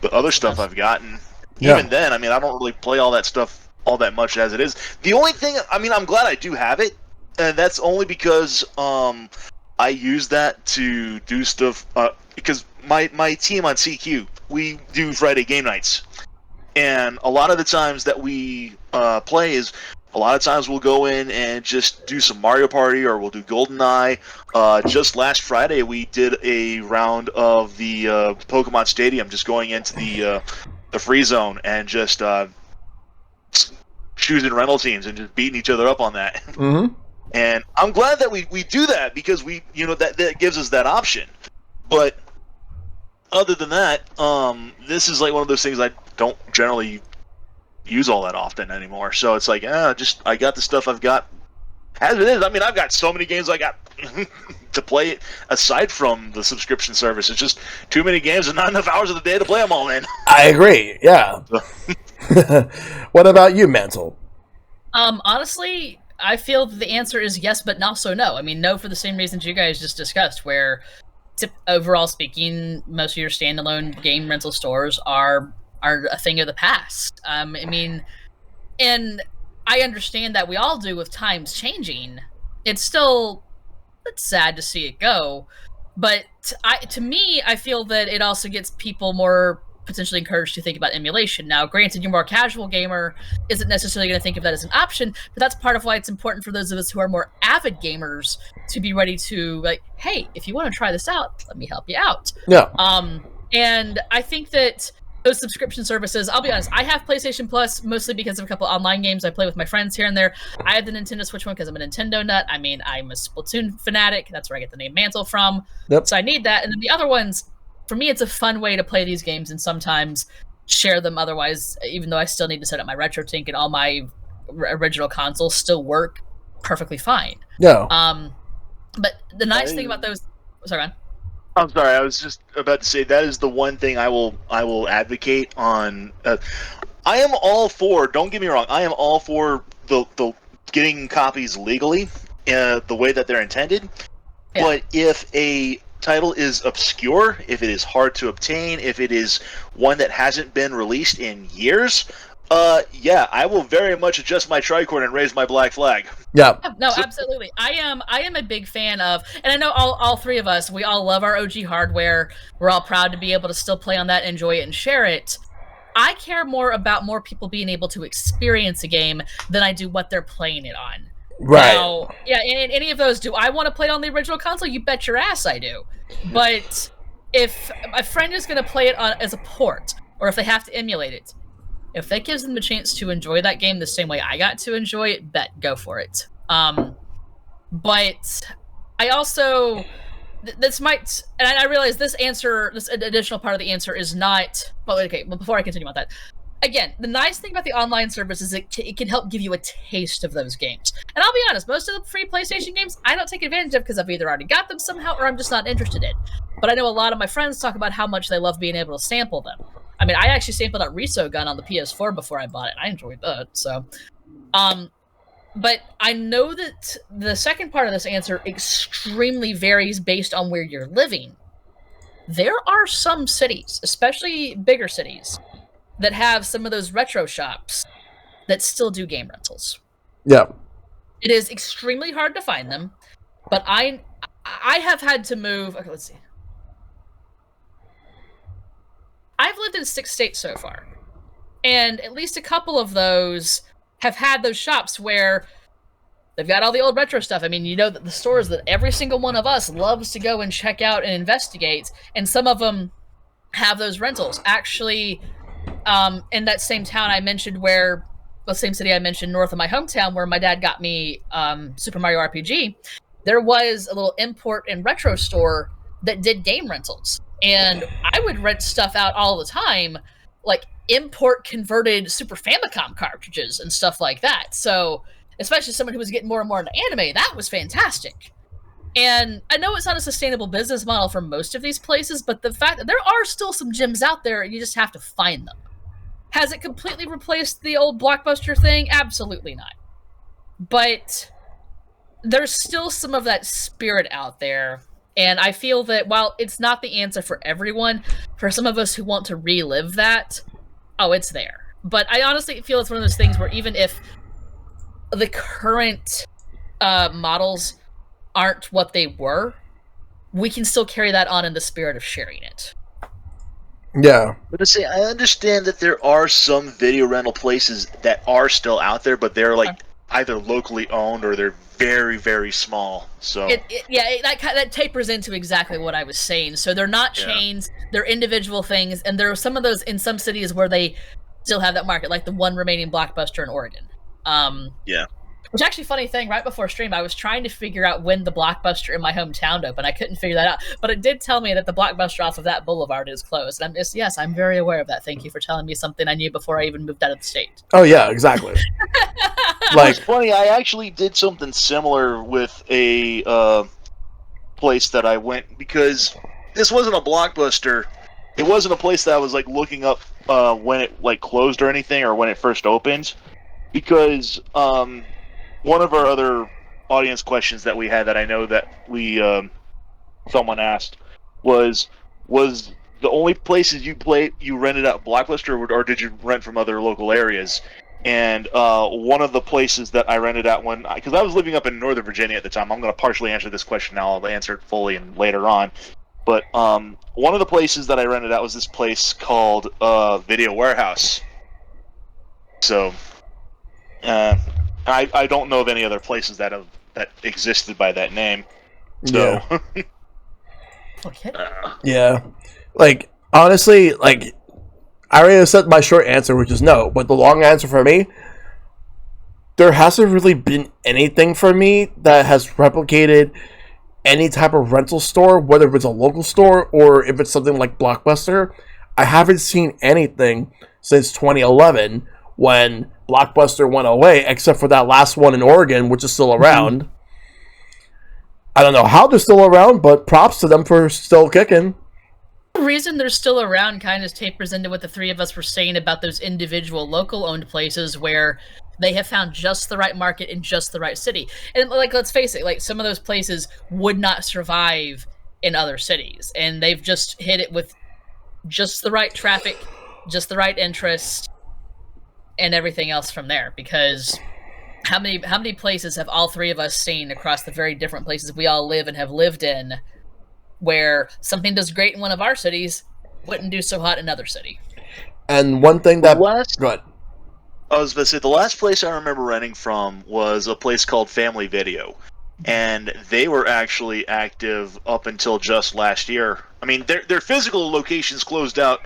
the other stuff I've gotten. Even then, I mean, I don't really play all that stuff all that much as it is. The only thing, I mean, I'm glad I do have it, and that's only because I use that to do stuff, because my team on CQ, we do Friday game nights, and a lot of the times that we play is, a lot of times we'll go in and just do some Mario Party, or we'll do GoldenEye. Just last Friday, we did a round of the Pokemon Stadium, just going into the free zone and just choosing rental teams and just beating each other up on that. Mm-hmm. And I'm glad that we do that, because we, that gives us that option. But other than that, this is like one of those things I don't generally use all that often anymore. So it's like, I got the stuff I've got as it is. I mean, I've got so many games I got to play aside from the subscription service. It's just too many games and not enough hours of the day to play them all in. I agree. Yeah. What about you, Mantle? Honestly, I feel that the answer is yes, but also no. I mean, no for the same reasons you guys just discussed, where overall speaking, most of your standalone game rental stores are a thing of the past. I mean, and I understand that we all do with times changing. It's sad to see it go, but to me, I feel that it also gets people more potentially encouraged to think about emulation. Now, granted, your more casual gamer isn't necessarily going to think of that as an option, but that's part of why it's important for those of us who are more avid gamers to be ready to, like, hey, if you want to try this out, let me help you out. Yeah. And I think that those subscription services, I'll be honest, I have PlayStation Plus mostly because of a couple online games I play with my friends here and there. I have the Nintendo Switch one because I'm a Nintendo nut. I mean, I'm a Splatoon fanatic. That's where I get the name Mantle from. Yep. So I need that. And then the other ones, for me, it's a fun way to play these games and sometimes share them. Otherwise, even though I still need to set up my RetroTink and all my original consoles still work perfectly fine. Yeah. But the nice thing about those... Sorry, man. I'm sorry, I was just about to say that is the one thing I will advocate on. I am all for, don't get me wrong, I am all for the getting copies legally, the way that they're intended. Yeah. But if a title is obscure, if it is hard to obtain, if it is one that hasn't been released in years, Yeah, I will very much adjust my tricorn and raise my black flag. Yeah. No, absolutely. I am a big fan of, and I know all three of us, we all love our OG hardware. We're all proud to be able to still play on that, enjoy it, and share it. I care more about more people being able to experience a game than I do what they're playing it on. Right. Now, yeah, in any of those, do I want to play it on the original console? You bet your ass I do. But if a friend is going to play it on as a port, or if they have to emulate it, if that gives them a chance to enjoy that game the same way I got to enjoy it, go for it. But I also this might, and I realize this additional part of the answer is not. Well, okay. Well, before I continue on that, again, the nice thing about the online service is it can help give you a taste of those games. And I'll be honest, most of the free PlayStation games I don't take advantage of because I've either already got them somehow or I'm just not interested in. But I know a lot of my friends talk about how much they love being able to sample them. I mean, I actually sampled out Resogun on the PS4 before I bought it. I enjoyed that. So, but I know that the second part of this answer extremely varies based on where you're living. There are some cities, especially bigger cities, that have some of those retro shops that still do game rentals. Yeah. It is extremely hard to find them, but I have had to move. Okay, let's see. I've lived in 6 states so far, and at least a couple of those have had those shops where they've got all the old retro stuff. I mean, you know that the stores that every single one of us loves to go and check out and investigate, and some of them have those rentals. Actually, in that same town I mentioned the same city I mentioned north of my hometown where my dad got me Super Mario RPG, there was a little import and retro store that did game rentals. And I would rent stuff out all the time, like import converted Super Famicom cartridges and stuff like that. So, especially someone who was getting more and more into anime, that was fantastic. And I know it's not a sustainable business model for most of these places, but the fact that there are still some gyms out there, you just have to find them. Has it completely replaced the old Blockbuster thing? Absolutely not. But there's still some of that spirit out there. And I feel that while it's not the answer for everyone, for some of us who want to relive that, it's there. But I honestly feel it's one of those things where even if the current models aren't what they were, we can still carry that on in the spirit of sharing it. Yeah. But to say, I understand that there are some video rental places that are still out there, but they're like either locally owned or they're very, very small. So that tapers into exactly what I was saying. So they're not chains; they're individual things, and there are some of those in some cities where they still have that market, like the one remaining Blockbuster in Oregon. Which actually, funny thing, right before stream, I was trying to figure out when the Blockbuster in my hometown opened. I couldn't figure that out, but it did tell me that the Blockbuster off of that boulevard is closed. And I'm very aware of that. Thank you for telling me something I knew before I even moved out of the state. Oh yeah, exactly. It's funny. I actually did something similar with a place that I went because this wasn't a Blockbuster. It wasn't a place that I was like looking up when it like closed or anything or when it first opened, because one of our other audience questions that we had that I know that we someone asked was the only places you rented out Blockbuster, or did you rent from other local areas? And one of the places that I rented out because I was living up in Northern Virginia at the time. I'm going to partially answer this question now. I'll answer it fully and later on. But one of the places that I rented out was this place called Video Warehouse. So I don't know of any other places that existed by that name. So Okay. Yeah. Like, honestly, like, I already said my short answer, which is no. But the long answer for me, there hasn't really been anything for me that has replicated any type of rental store, whether it's a local store or if it's something like Blockbuster. I haven't seen anything since 2011 when Blockbuster went away, except for that last one in Oregon, which is still around. Mm-hmm. I don't know how they're still around, but props to them for still kicking. The reason they're still around kind of tapers into what the three of us were saying about those individual local-owned places where they have found just the right market in just the right city. And, like, let's face it, like, some of those places would not survive in other cities, and they've just hit it with just the right traffic, just the right interest, and everything else from there. Because how many places have all three of us seen across the very different places we all live and have lived in, where something does great in one of our cities wouldn't do so hot in another city? And one thing that go ahead. I was going to say, the last place I remember renting from was a place called Family Video. And they were actually active up until just last year. I mean, their physical locations closed out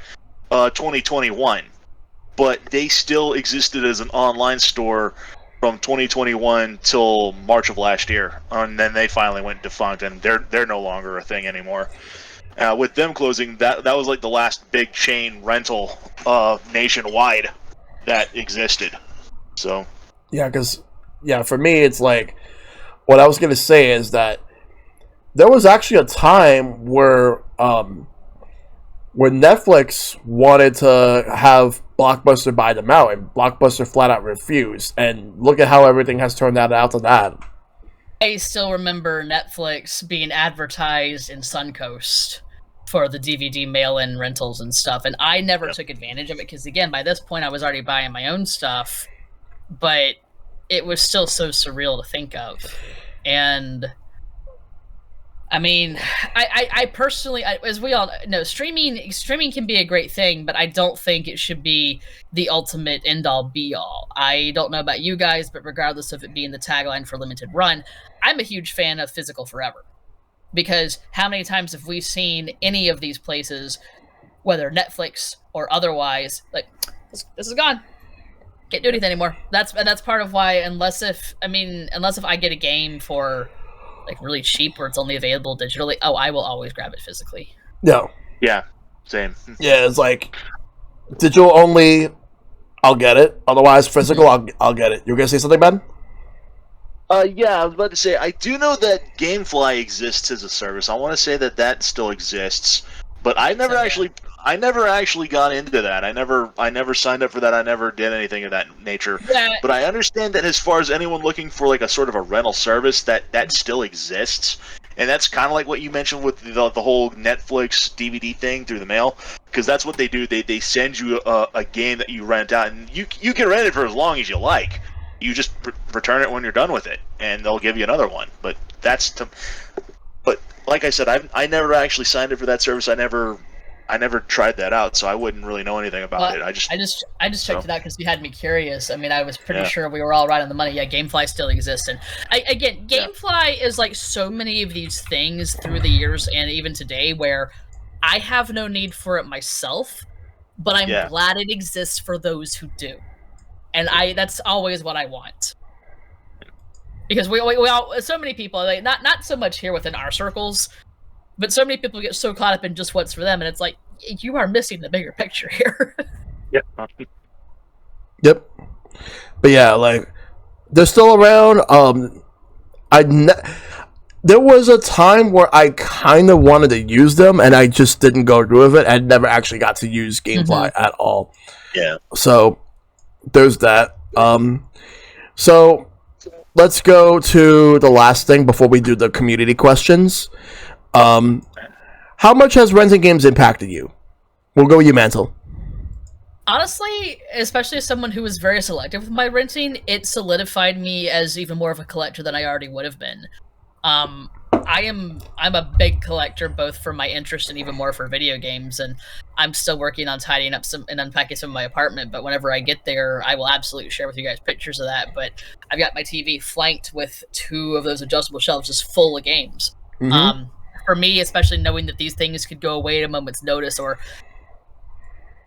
2021, but they still existed as an online store from 2021 till March of last year. And then they finally went defunct, and they're no longer a thing anymore. With them closing, that was like the last big chain rental nationwide that existed. So Yeah, because for me, it's like what I was gonna say is that there was actually a time where Netflix wanted to have Blockbuster buy them out, and Blockbuster flat out refused. And look at how everything has turned out after that. I still remember Netflix being advertised in Suncoast for the DVD mail-in rentals and stuff, and I never took advantage of it because, again, by this point I was already buying my own stuff, but it was still so surreal to think of. And I mean, I personally, as we all know, streaming can be a great thing, but I don't think it should be the ultimate end-all be-all. I don't know about you guys, but regardless of it being the tagline for Limited Run, I'm a huge fan of physical forever. Because how many times have we seen any of these places, whether Netflix or otherwise, like, this is gone. Can't do anything anymore. That's part of why, unless if I get a game for like really cheap or it's only available digitally, I will always grab it physically. No. Yeah, same. Yeah, it's like digital only, I'll get it. Otherwise, physical, I'll get it. You were gonna say something, Ben? Yeah, I was about to say, I do know that GameFly exists as a service. I want to say that still exists, but I never actually got into that. I never signed up for that. I never did anything of that nature. Yeah. But I understand that as far as anyone looking for like a sort of a rental service, that still exists. And that's kind of like what you mentioned with the whole Netflix DVD thing through the mail, because that's what they do. They send you a game that you rent out, and you can rent it for as long as you like. You just return it when you're done with it, and they'll give you another one. But but like I said, I never actually signed up for that service. I never tried that out, so I wouldn't really know anything about it. I just checked it out because you had me curious. I mean, I was pretty sure we were all right on the money. Yeah, GameFly still exists, and GameFly is like so many of these things through the years and even today, where I have no need for it myself, but I'm glad it exists for those who do. And that's always what I want. Because we all, so many people, like, not so much here within our circles, but so many people get so caught up in just what's for them, and it's like, you are missing the bigger picture here. Yep. Yep. But yeah, like, they're still around. There was a time where I kind of wanted to use them, and I just didn't go through with it. I never actually got to use GameFly at all. Yeah. So there's that. So let's go to the last thing before we do the community questions. How much has renting games impacted you? We'll go with you, Mantle. Honestly, especially as someone who was very selective with my renting, it solidified me as even more of a collector than I already would have been. I'm a big collector, both for my interest and even more for video games, and I'm still working on tidying up some and unpacking some of my apartment, but whenever I get there, I will absolutely share with you guys pictures of that. But I've got my TV flanked with 2 of those adjustable shelves just full of games. Mm-hmm. For me, especially knowing that these things could go away at a moment's notice, or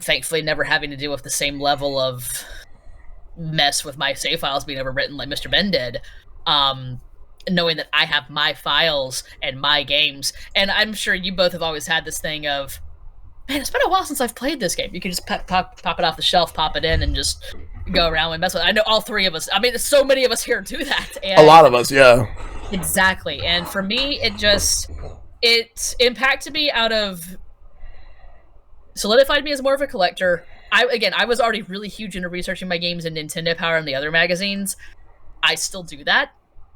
thankfully never having to deal with the same level of mess with my save files being overwritten like Mr. Ben did, knowing that I have my files and my games, and I'm sure you both have always had this thing of, man, it's been a while since I've played this game. You can just pop it off the shelf, pop it in, and just go around and mess with it. I know all 3 of us. I mean, so many of us here do that. And a lot of us, yeah. Exactly. And for me, it impacted me solidified me as more of a collector. I was already really huge into researching my games in Nintendo Power and the other magazines. I still do that,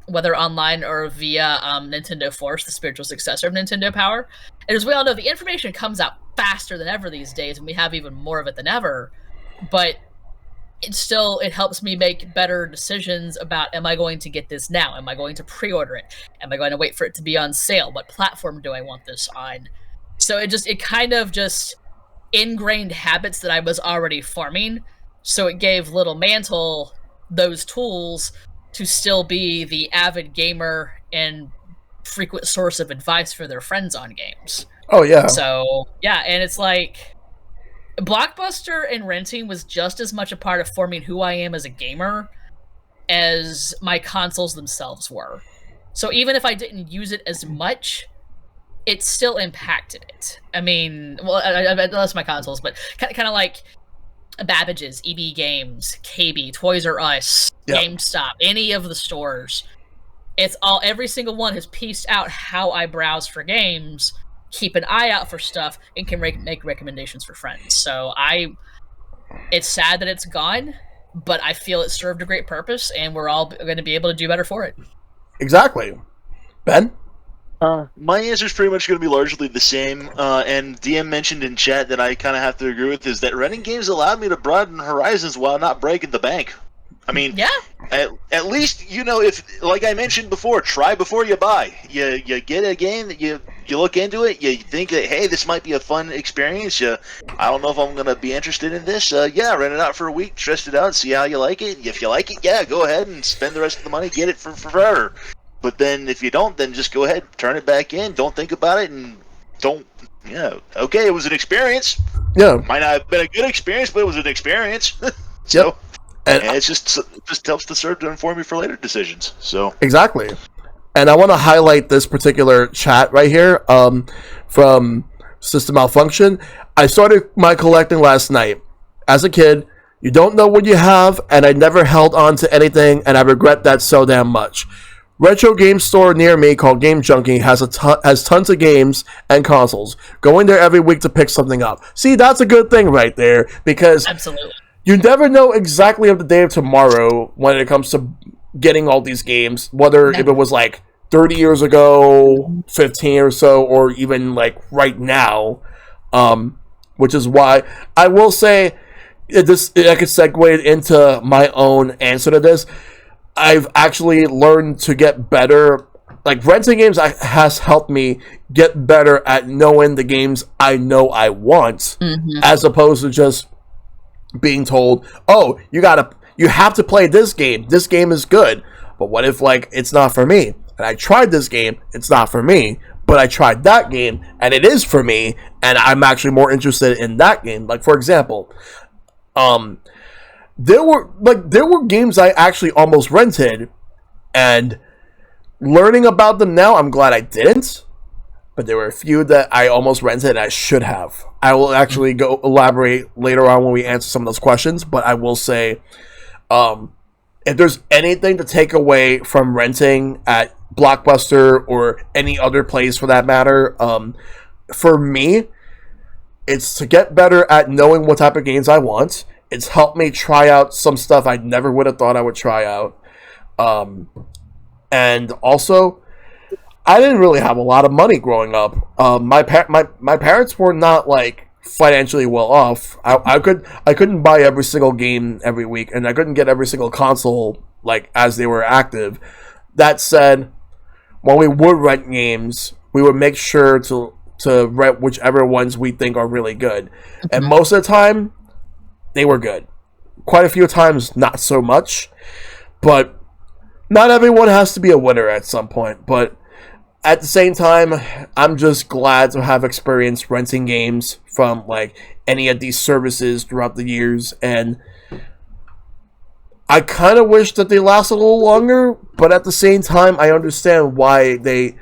whether online or via Nintendo Force, the spiritual successor of Nintendo Power. And as we all know, the information comes out faster than ever these days, and we have even more of it than ever. But it helps me make better decisions about, am I going to get this now? Am I going to pre-order it? Am I going to wait for it to be on sale? What platform do I want this on? So it kind of just ingrained habits that I was already forming. So it gave little Mantle those tools to still be the avid gamer and frequent source of advice for their friends on games. Oh yeah. So yeah, and it's like Blockbuster and renting was just as much a part of forming who I am as a gamer as my consoles themselves were. So even if I didn't use it as much, it still impacted it. I mean, well, unless my consoles, but kind of like Babbage's, EB Games, KB, Toys R Us, Yep. GameStop, any of the stores. Every single one has pieced out how I browse for games, keep an eye out for stuff, and can make recommendations for friends. So it's sad that it's gone, but I feel it served a great purpose, and we're all going to be able to do better for it. Exactly. Ben? My answer is pretty much going to be largely the same. And DM mentioned in chat that I kind of have to agree with, is that renting games allowed me to broaden horizons while not breaking the bank. I mean, yeah. At least, if, like I mentioned before, try before you buy. You get a game that you look into it, you think that, hey, this might be a fun experience. I don't know if I'm going to be interested in this. Rent it out for a week, test it out, see how you like it. If you like it, yeah, go ahead and spend the rest of the money, get it for forever. But then if you don't, then just go ahead, turn it back in, don't think about it, and okay, it was an experience. Yeah. Might not have been a good experience, but it was an experience. Yep. And it just helps to serve to inform you for later decisions. So Exactly. And I want to highlight this particular chat right here from System Malfunction. I started my collecting last night. As a kid, you don't know what you have, and I never held on to anything, and I regret that so damn much. Retro game store near me called Game Junkie has tons of games and consoles. Going there every week to pick something up. See, that's a good thing right there, because Absolutely. you never know exactly of the day of tomorrow when it comes to getting all these games, whether if it was like 30 years ago, 15 or so, or even like right now, which is why I will say I could segue into my own answer to this. I've actually learned to get better. Like, renting games has helped me get better at knowing the games I know I want, as opposed to just being told, oh, you have to play this game. This game is good. But what if, like, it's not for me? And I tried this game, it's not for me. But I tried that game, and it is for me, and I'm actually more interested in that game. Like, for example, there were games I actually almost rented, and learning about them now, I'm glad I didn't. But there were a few that I almost rented and I should have. I will actually go elaborate later on when we answer some of those questions, but I will say, if there's anything to take away from renting at Blockbuster or any other place for that matter, for me, it's to get better at knowing what type of games I want. It's helped me try out some stuff I never would have thought I would try out. And also, I didn't really have a lot of money growing up. My parents were not like financially well off. I couldn't buy every single game every week, and I couldn't get every single console like as they were active. That said, when we would rent games, we would make sure to rent whichever ones we think are really good, and most of the time, they were good. Quite a few times, not so much, but not everyone has to be a winner at some point. But at the same time, I'm just glad to have experienced renting games from like any of these services throughout the years, and I kind of wish that they lasted a little longer, but at the same time, I understand why they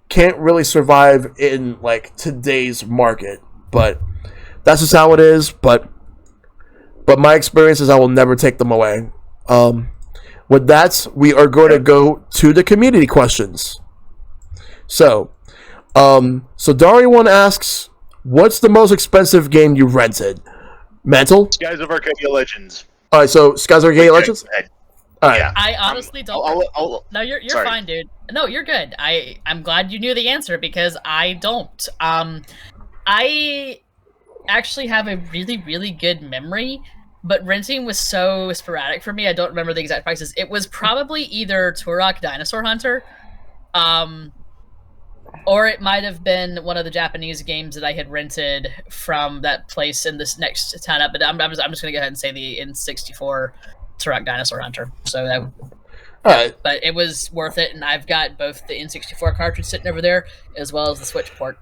can't really survive in like today's market. But that's just how it is. But my experiences, I will never take them away. With that, we are going to go to the community questions. So Daria1 asks, what's the most expensive game you rented? Mantle? Skies of Arcadia Legends. All right, so Skies of Arcadia Legends? All right. Yeah. I honestly don't. No, you're sorry. fine, dude. No, you're good. I'm glad you knew the answer because I don't. I actually have a really, really good memory but renting was so sporadic for me. I don't remember the exact prices. It was probably either Turok Dinosaur Hunter, or it might have been one of the Japanese games that I had rented from that place in this next town up. But I'm just going to go ahead and say the N64 Turok Dinosaur Hunter. So that, All right. but it was worth it, and I've got both the N64 cartridge sitting over there as well as the Switch port.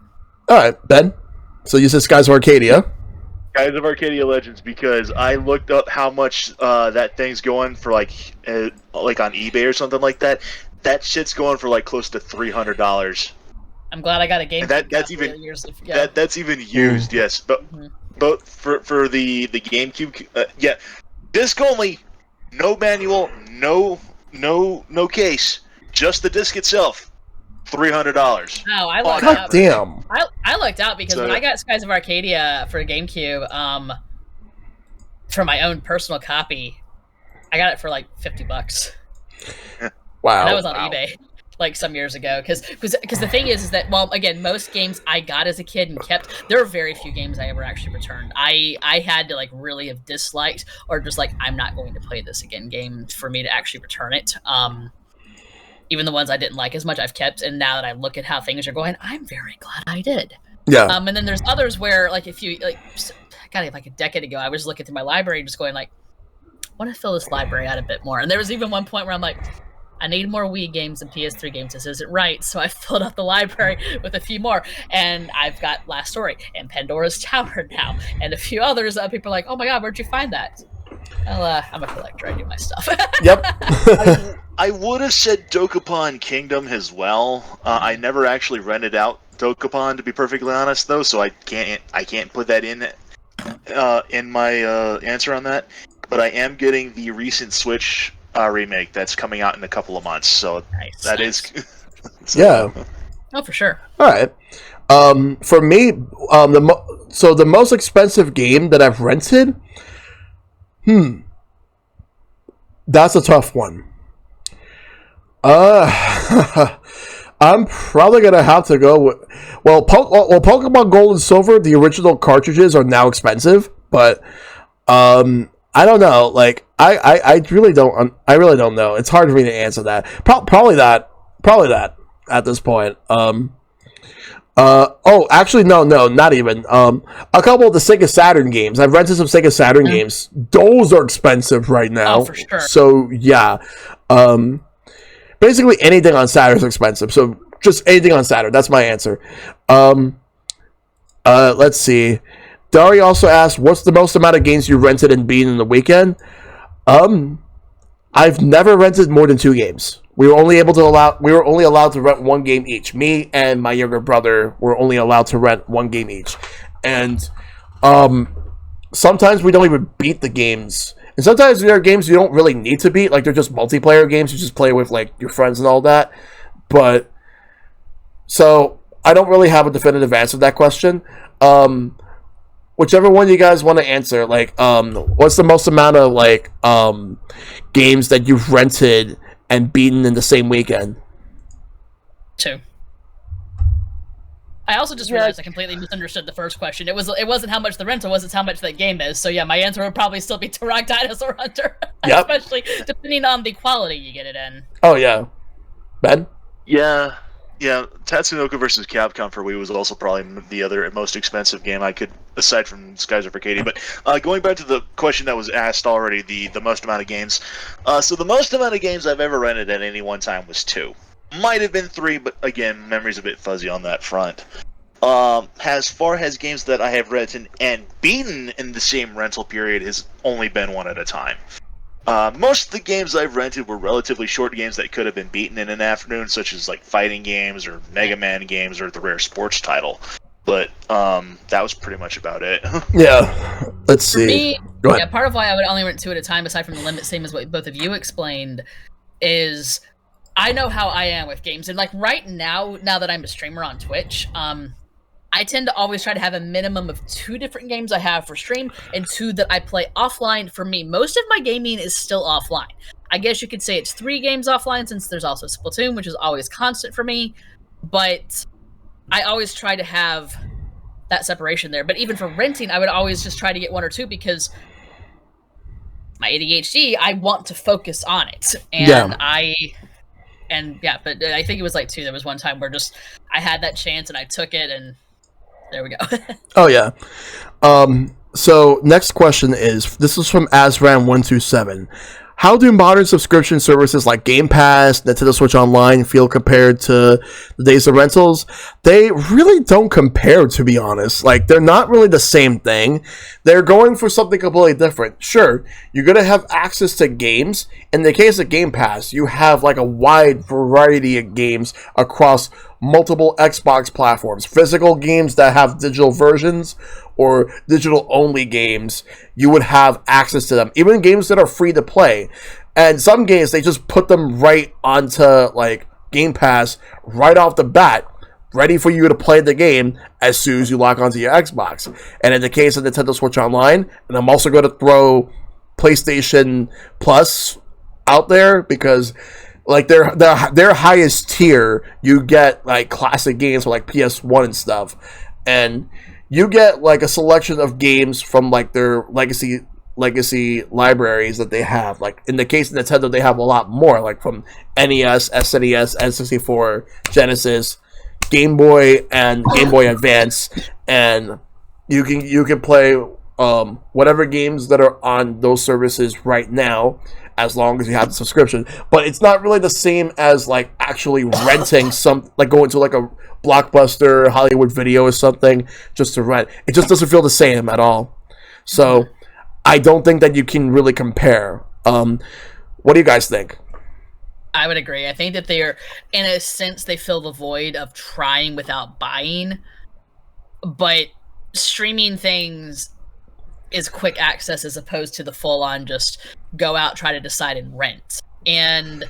All right, Ben. So you said Skies of Arcadia. Skies of Arcadia Legends, because I looked up how much that thing's going for, like on eBay or something like that. That shit's going for like close to $300. I'm glad I got a game. That's even that's even used, yes. But for the GameCube, yeah, disc only, no manual, no case, just the disc itself, $300. Oh, I lucked God out. damn. I lucked out because when I got Skies of Arcadia for GameCube, for my own personal copy, I got it for like $50. Wow. And that was on eBay. Like some years ago, because the thing is that, well, again, most games I got as a kid and kept. There are very few games I ever actually returned. I had to like really have disliked or just like, I'm not going to play this again game for me to actually return it. Even the ones I didn't like as much, I've kept, and now that I look at how things are going, I'm very glad I did. Yeah. And then there's others where, like, if you like a decade ago, I was looking through my library, just going like, I want to fill this library out a bit more. And there was even one point where I'm like, I need more Wii games and PS3 games. This isn't right. So I filled up the library with a few more. And I've got Last Story and Pandora's Tower now. And a few others. People are like, oh my God, where'd you find that? Well, I'm a collector. I do my stuff. Yep. I would have said Dokapon Kingdom as well. I never actually rented out Dokapon, to be perfectly honest, though, so I can't put that in my answer on that. But I am getting the recent Switch remake that's coming out in a couple of months, so that is. So. Yeah. Oh, for sure. All right. For me, the most expensive game that I've rented. That's a tough one. I'm probably gonna have to go with Pokemon Gold and Silver. The original cartridges are now expensive, but I don't know. Like I really don't know. It's hard for me to answer that. Probably that at this point. Actually, no, not even. A couple of the Sega Saturn games. I've rented some Sega Saturn games. Those are expensive right now. Oh, for sure. So yeah. Basically anything on Saturn is expensive. So just anything on Saturn. That's my answer. Let's see. Dari also asked, "What's the most amount of games you rented and beaten in the weekend?" I've never rented more than 2 games. We were only allowed to rent 1 game each. Me and my younger brother were only allowed to rent 1 game each, and sometimes we don't even beat the games. And sometimes there are games you don't really need to beat, like they're just multiplayer games. You just play with like your friends and all that. But so I don't really have a definitive answer to that question. Whichever one you guys want to answer, like, what's the most amount of like games that you've rented and beaten in the same weekend? 2. I also just realized I completely misunderstood the first question. It wasn't how much the rental was, it's how much that game is. So yeah, my answer would probably still be Turok Dinosaur Hunter. Yep. Especially depending on the quality you get it in. Oh yeah. Ben? Yeah, Tatsunoko versus Capcom for Wii was also probably the other most expensive game I could, aside from Skies of Arcadia. But going back to the question that was asked already, the most amount of games. So the most amount of games I've ever rented at any one time was 2. Might have been 3, but again, memory's a bit fuzzy on that front. As far as games that I have rented and beaten in the same rental period has only been 1 at a time. Most of the games I've rented were relatively short games that could have been beaten in an afternoon, such as like fighting games or Mega Man games or the rare sports title. But that was pretty much about it. Yeah. Let's see. For me, Go ahead. yeah, part of why I would only rent 2 at a time, aside from the limit, same as what both of you explained, is I know how I am with games. And like right now that I'm a streamer on Twitch, I tend to always try to have a minimum of 2 different games I have for stream and 2 that I play offline. For me, most of my gaming is still offline. I guess you could say it's 3 games offline, since there's also Splatoon, which is always constant for me. But I always try to have that separation there. But even for renting, I would always just try to get 1 or 2, because my ADHD, I want to focus on it, Yeah. but I think it was like 2. There was one time where just I had that chance and I took it, and there we go. Oh yeah. So next question is, this is from Asran127. How do modern subscription services like Game Pass, Nintendo Switch Online feel compared to the days of rentals? They really don't compare, to be honest. Like, they're not really the same thing. They're going for something completely different. Sure, you're going to have access to games. In the case of Game Pass, you have like a wide variety of games across multiple Xbox platforms. Physical games that have digital versions or digital only games, you would have access to them. Even games that are free to play. And some games, they just put them right onto like Game Pass right off the bat, ready for you to play the game as soon as you log onto your Xbox. And in the case of Nintendo Switch Online, and I'm also going to throw PlayStation Plus out there, because like their highest tier, you get like classic games for like PS1 and stuff, and you get like a selection of games from like their legacy libraries that they have. Like in the case of Nintendo, they have a lot more, like from NES, SNES, N64, Genesis, Game Boy, and Game Boy Advance, and you can play whatever games that are on those services right now, as long as you have the subscription. But it's not really the same as like actually renting some, like going to like a Blockbuster, Hollywood Video or something just to rent. It just doesn't feel the same at all. So I don't think that you can really compare. What do you guys think? I would agree. I think that they're, in a sense, they fill the void of trying without buying, but streaming things is quick access as opposed to the full-on just go out, try to decide, and rent. And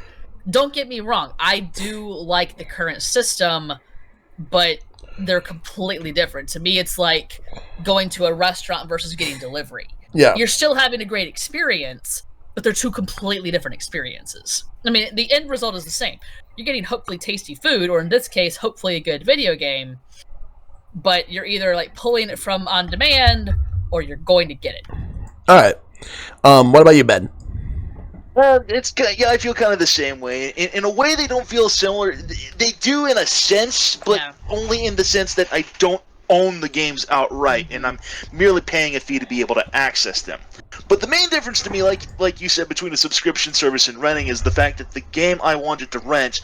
don't get me wrong, I do like the current system, but they're completely different. To me, it's like going to a restaurant versus getting delivery. Yeah. You're still having a great experience, but they're two completely different experiences. I mean, the end result is the same. You're getting hopefully tasty food, or in this case, hopefully a good video game, but you're either like pulling it from on demand or you're going to get it. All right. What about you, Ben? It's good. Yeah, I feel kind of the same way. In a way, they don't feel similar. They do in a sense, but only in the sense that I don't own the games outright, and I'm merely paying a fee to be able to access them. But the main difference to me, like you said, between a subscription service and renting is the fact that the game I wanted to rent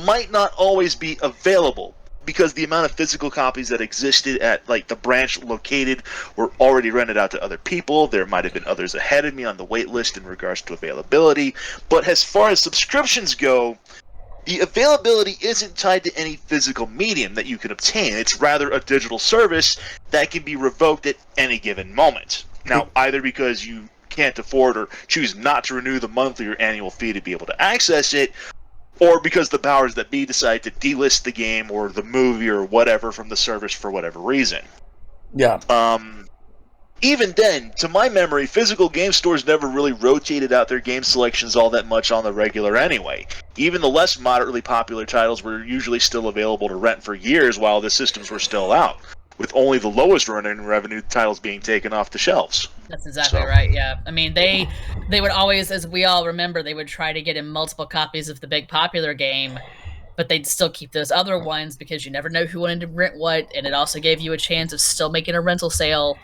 might not always be available, because the amount of physical copies that existed at like the branch located were already rented out to other people. There might have been others ahead of me on the wait list in regards to availability. But as far as subscriptions go, the availability isn't tied to any physical medium that you can obtain. It's rather a digital service that can be revoked at any given moment. Now, either because you can't afford or choose not to renew the monthly or annual fee to be able to access it, or because the powers that be decide to delist the game or the movie or whatever from the service for whatever reason. Yeah. Even then, to my memory, physical game stores never really rotated out their game selections all that much on the regular anyway. Even the less moderately popular titles were usually still available to rent for years while the systems were still out, with only the lowest running revenue titles being taken off the shelves. That's exactly right, yeah. I mean, they would always, as we all remember, they would try to get in multiple copies of the big popular game, but they'd still keep those other ones because you never know who wanted to rent what, and it also gave you a chance of still making a rental sale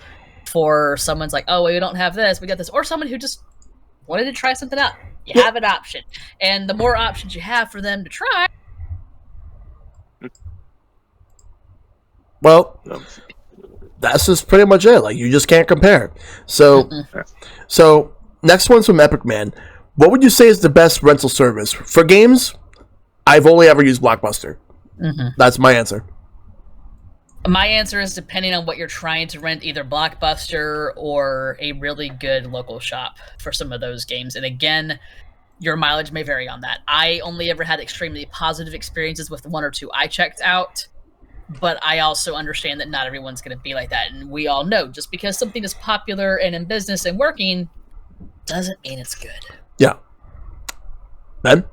for someone's like, oh, well, we don't have this, we got this, or someone who just wanted to try something out. You have an option, and the more options you have for them to try. Well, that's just pretty much it. Like, you just can't compare. So, so next one's from Epic Man. What would you say is the best rental service for games? I've only ever used Blockbuster. That's my answer. My answer is depending on what you're trying to rent, either Blockbuster or a really good local shop for some of those games. And again, your mileage may vary on that. I only ever had extremely positive experiences with one or two I checked out, but I also understand that not everyone's going to be like that. And we all know just because something is popular and in business and working doesn't mean it's good. Yeah. Ben?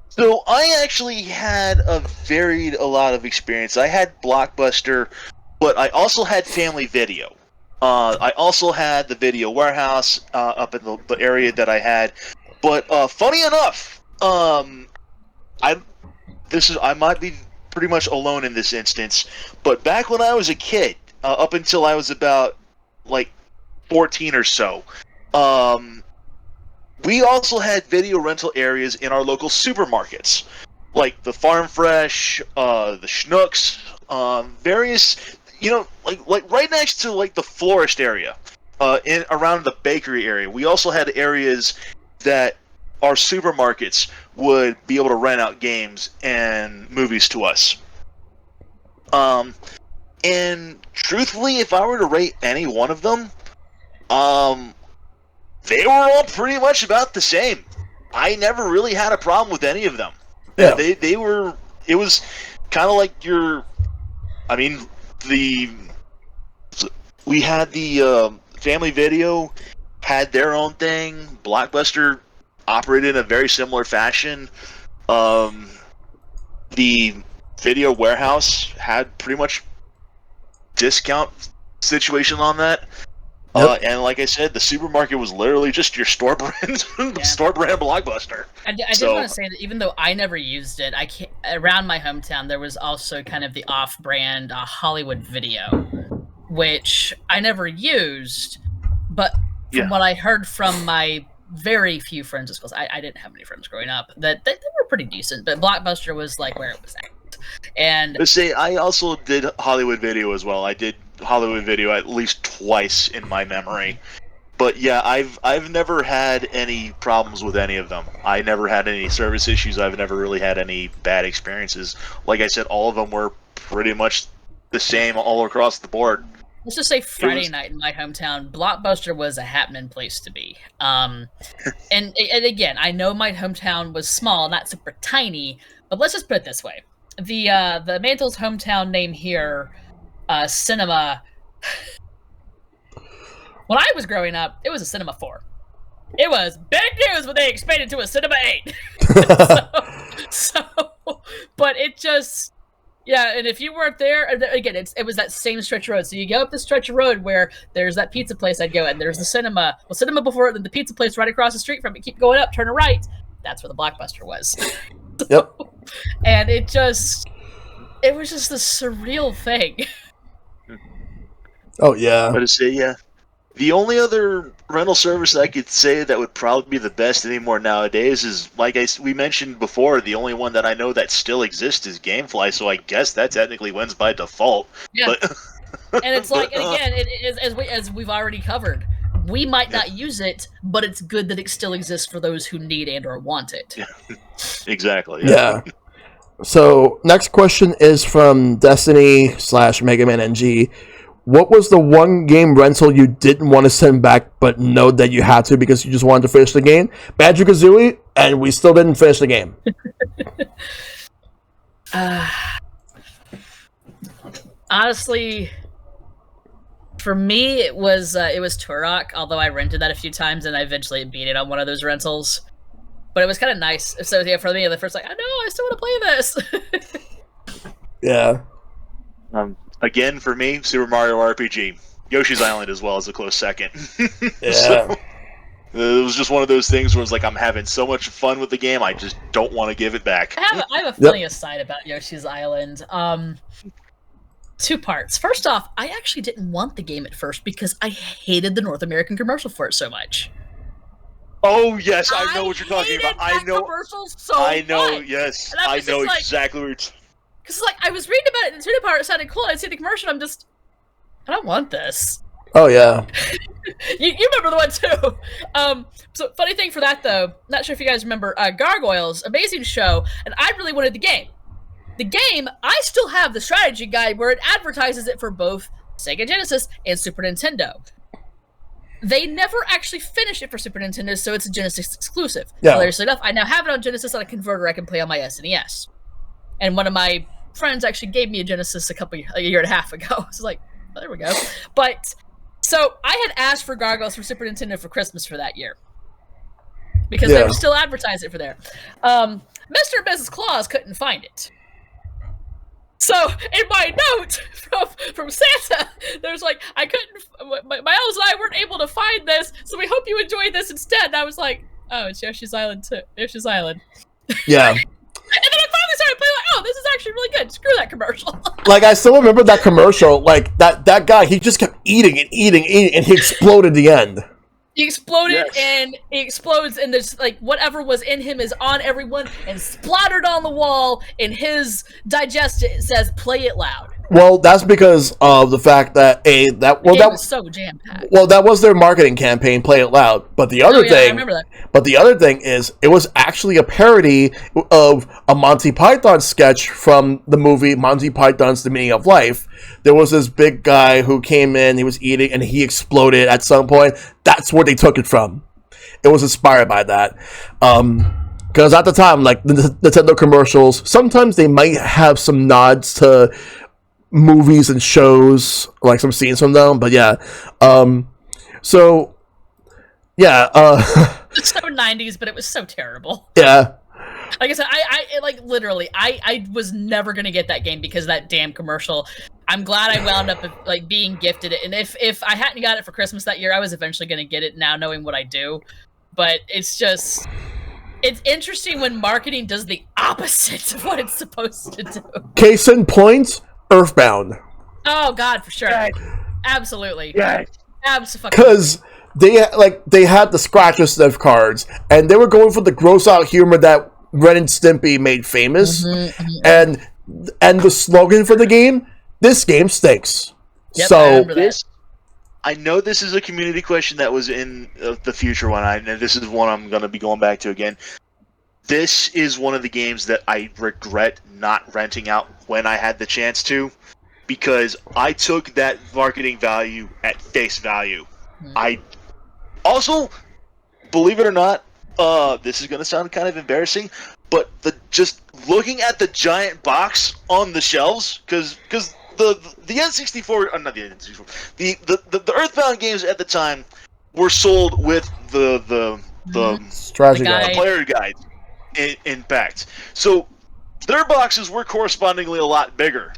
So I actually had a lot of experience. I had Blockbuster, but I also had Family Video. I also had the video warehouse up in the area that I had. But funny enough, I might be pretty much alone in this instance. But back when I was a kid, up until I was about like 14 or so, we also had video rental areas in our local supermarkets, like the Farm Fresh, the Schnucks, various, like right next to like the florist area, in around the bakery area. We also had areas that our supermarkets would be able to rent out games and movies to us. And truthfully, if I were to rate any one of them, they were all pretty much about the same. I never really had a problem with any of them. Yeah. They were. It was kind of like we had the Family Video had their own thing. Blockbuster operated in a very similar fashion. The Video Warehouse had pretty much discount situation on that. Yep. And like I said, the supermarket was literally just your store brand, store brand Blockbuster. I did want to say that even though I never used it, around my hometown there was also kind of the off-brand Hollywood Video, which I never used, but from what I heard from my very few friends at school, I didn't have any friends growing up, that they were pretty decent, but Blockbuster was like where it was at. And but say, I also did Hollywood Video as well. I did Hollywood Video at least twice in my memory. But yeah, I've never had any problems with any of them. I never had any service issues. I've never really had any bad experiences. Like I said, all of them were pretty much the same all across the board. Let's just say Friday night in my hometown, Blockbuster was a happening place to be. And again, I know my hometown was small, not super tiny, but let's just put it this way. The Mantle's hometown name here, Cinema. When I was growing up, it was a Cinema 4. It was big news when they expanded to a Cinema 8. But it just, yeah, and if you weren't there, again, it was that same stretch of road. So you go up the stretch of road where there's that pizza place I'd go, and there's the cinema. Well, cinema before, then the pizza place right across the street from it. Keep going up, turn a right. That's where the Blockbuster was. Yep. And it was just this surreal thing. Oh yeah. But to say, yeah, the only other rental service I could say that would probably be the best anymore nowadays is, like we mentioned before, the only one that I know that still exists is GameFly. So I guess that technically wins by default. Yeah. But and it's like, and again, it is as we've already covered. We might not use it, but it's good that it still exists for those who need and or want it. Yeah. Exactly. Yeah. So next question is from Destiny/Mega Man NG. What was the one game rental you didn't want to send back, but know that you had to because you just wanted to finish the game? Banjo-Kazooie, and we still didn't finish the game. Honestly, for me, it was Turok, although I rented that a few times and I eventually beat it on one of those rentals. But it was kind of nice. So yeah, for me, the first I know I still want to play this. Yeah. Again, for me, Super Mario RPG. Yoshi's Island as well as a close second. Yeah. So, it was just one of those things where it's like I'm having so much fun with the game, I just don't want to give it back. I have a funny aside about Yoshi's Island. 2 parts. First off, I actually didn't want the game at first because I hated the North American commercial for it so much. Oh yes, I know what you're talking about. I know. I know. Much. Yes, I know exactly what you're. Because like I was reading about it, and the 2 part it sounded cool. I'd see the commercial, and I don't want this. Oh yeah. you remember the one too. So funny thing for that though, not sure if you guys remember Gargoyles, amazing show, and I really wanted the game. The game, I still have the strategy guide where it advertises it for both Sega Genesis and Super Nintendo. They never actually finished it for Super Nintendo, so it's a Genesis exclusive. Yeah. Hilariously enough, I now have it on Genesis on a converter I can play on my SNES. And one of my friends actually gave me a Genesis a year and a half ago. I was like, oh, there we go. But, so I had asked for Gargoyles for Super Nintendo for Christmas for that year. Because they were still advertising it for there. Mr. and Mrs. Claus couldn't find it. So in my note from Santa, there's like, I couldn't. My elves and I weren't able to find this, so we hope you enjoyed this instead. And I was like, oh, it's Yoshi's Island too. Yoshi's Island. Yeah. And then I finally started playing. Like, oh, this is actually really good. Screw that commercial. Like, I still remember that commercial. Like, that guy, he just kept eating and eating, and he exploded at the end. He exploded, Yes. and he explodes, and there's like whatever was in him is on everyone and splattered on the wall. And his digest it says, "Play it loud." Well, that's because of the fact that that was so jam packed. well, that was their marketing campaign, Play It Loud. But the other I remember that. but the other thing is, it was actually a parody of a Monty Python sketch from the movie Monty Python's The Meaning of Life. There was this big guy who came in, he was eating, and he exploded at some point. That's where they took it from. It was inspired by that. Because at the time, like the Nintendo commercials, sometimes they might have some nods to movies and shows, like some scenes from them, but yeah. So yeah, It's so 90s, but it was so terrible. yeah. Like I said, I like literally, I was never gonna get that game because of that damn commercial. I'm glad I wound up like being gifted it, and if I hadn't got it for Christmas that year, I was eventually gonna get it. Now knowing what I do, but it's interesting when marketing does the opposite of what it's supposed to do. Case in point, Earthbound. Oh God, for sure, absolutely, absolutely. Because they had the scratch and sniff cards, and they were going for the gross out humor that Ren and Stimpy made famous, and the slogan for the game: "This game stinks." Yep, I so remember that. I know this is a community question that was in the future one, and this is one I'm going to be going back to again. This is one of the games that I regret not renting out when I had the chance to, because I took that marketing value at face value. I also, believe it or not, this is going to sound kind of embarrassing, but just looking at the giant box on the shelves, because the N64, not the N64, the Earthbound games at the time were sold with the strategy The guide. guide. player guides in fact. So their boxes were correspondingly a lot bigger.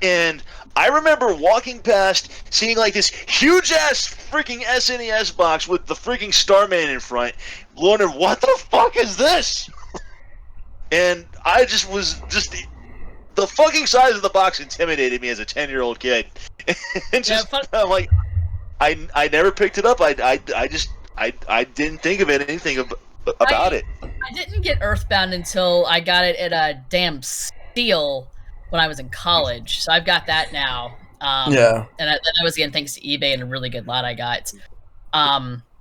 And I remember walking past, seeing like this huge ass freaking SNES box with the freaking Starman in front, wondering what the fuck is this? And I the fucking size of the box intimidated me as a 10-year-old kid. And I'm like, I never picked it up. I didn't think of anything about it. I didn't get Earthbound until I got it at a damn steal when I was in college. So I've got that now. Yeah. And that was again thanks to eBay and a really good lot I got.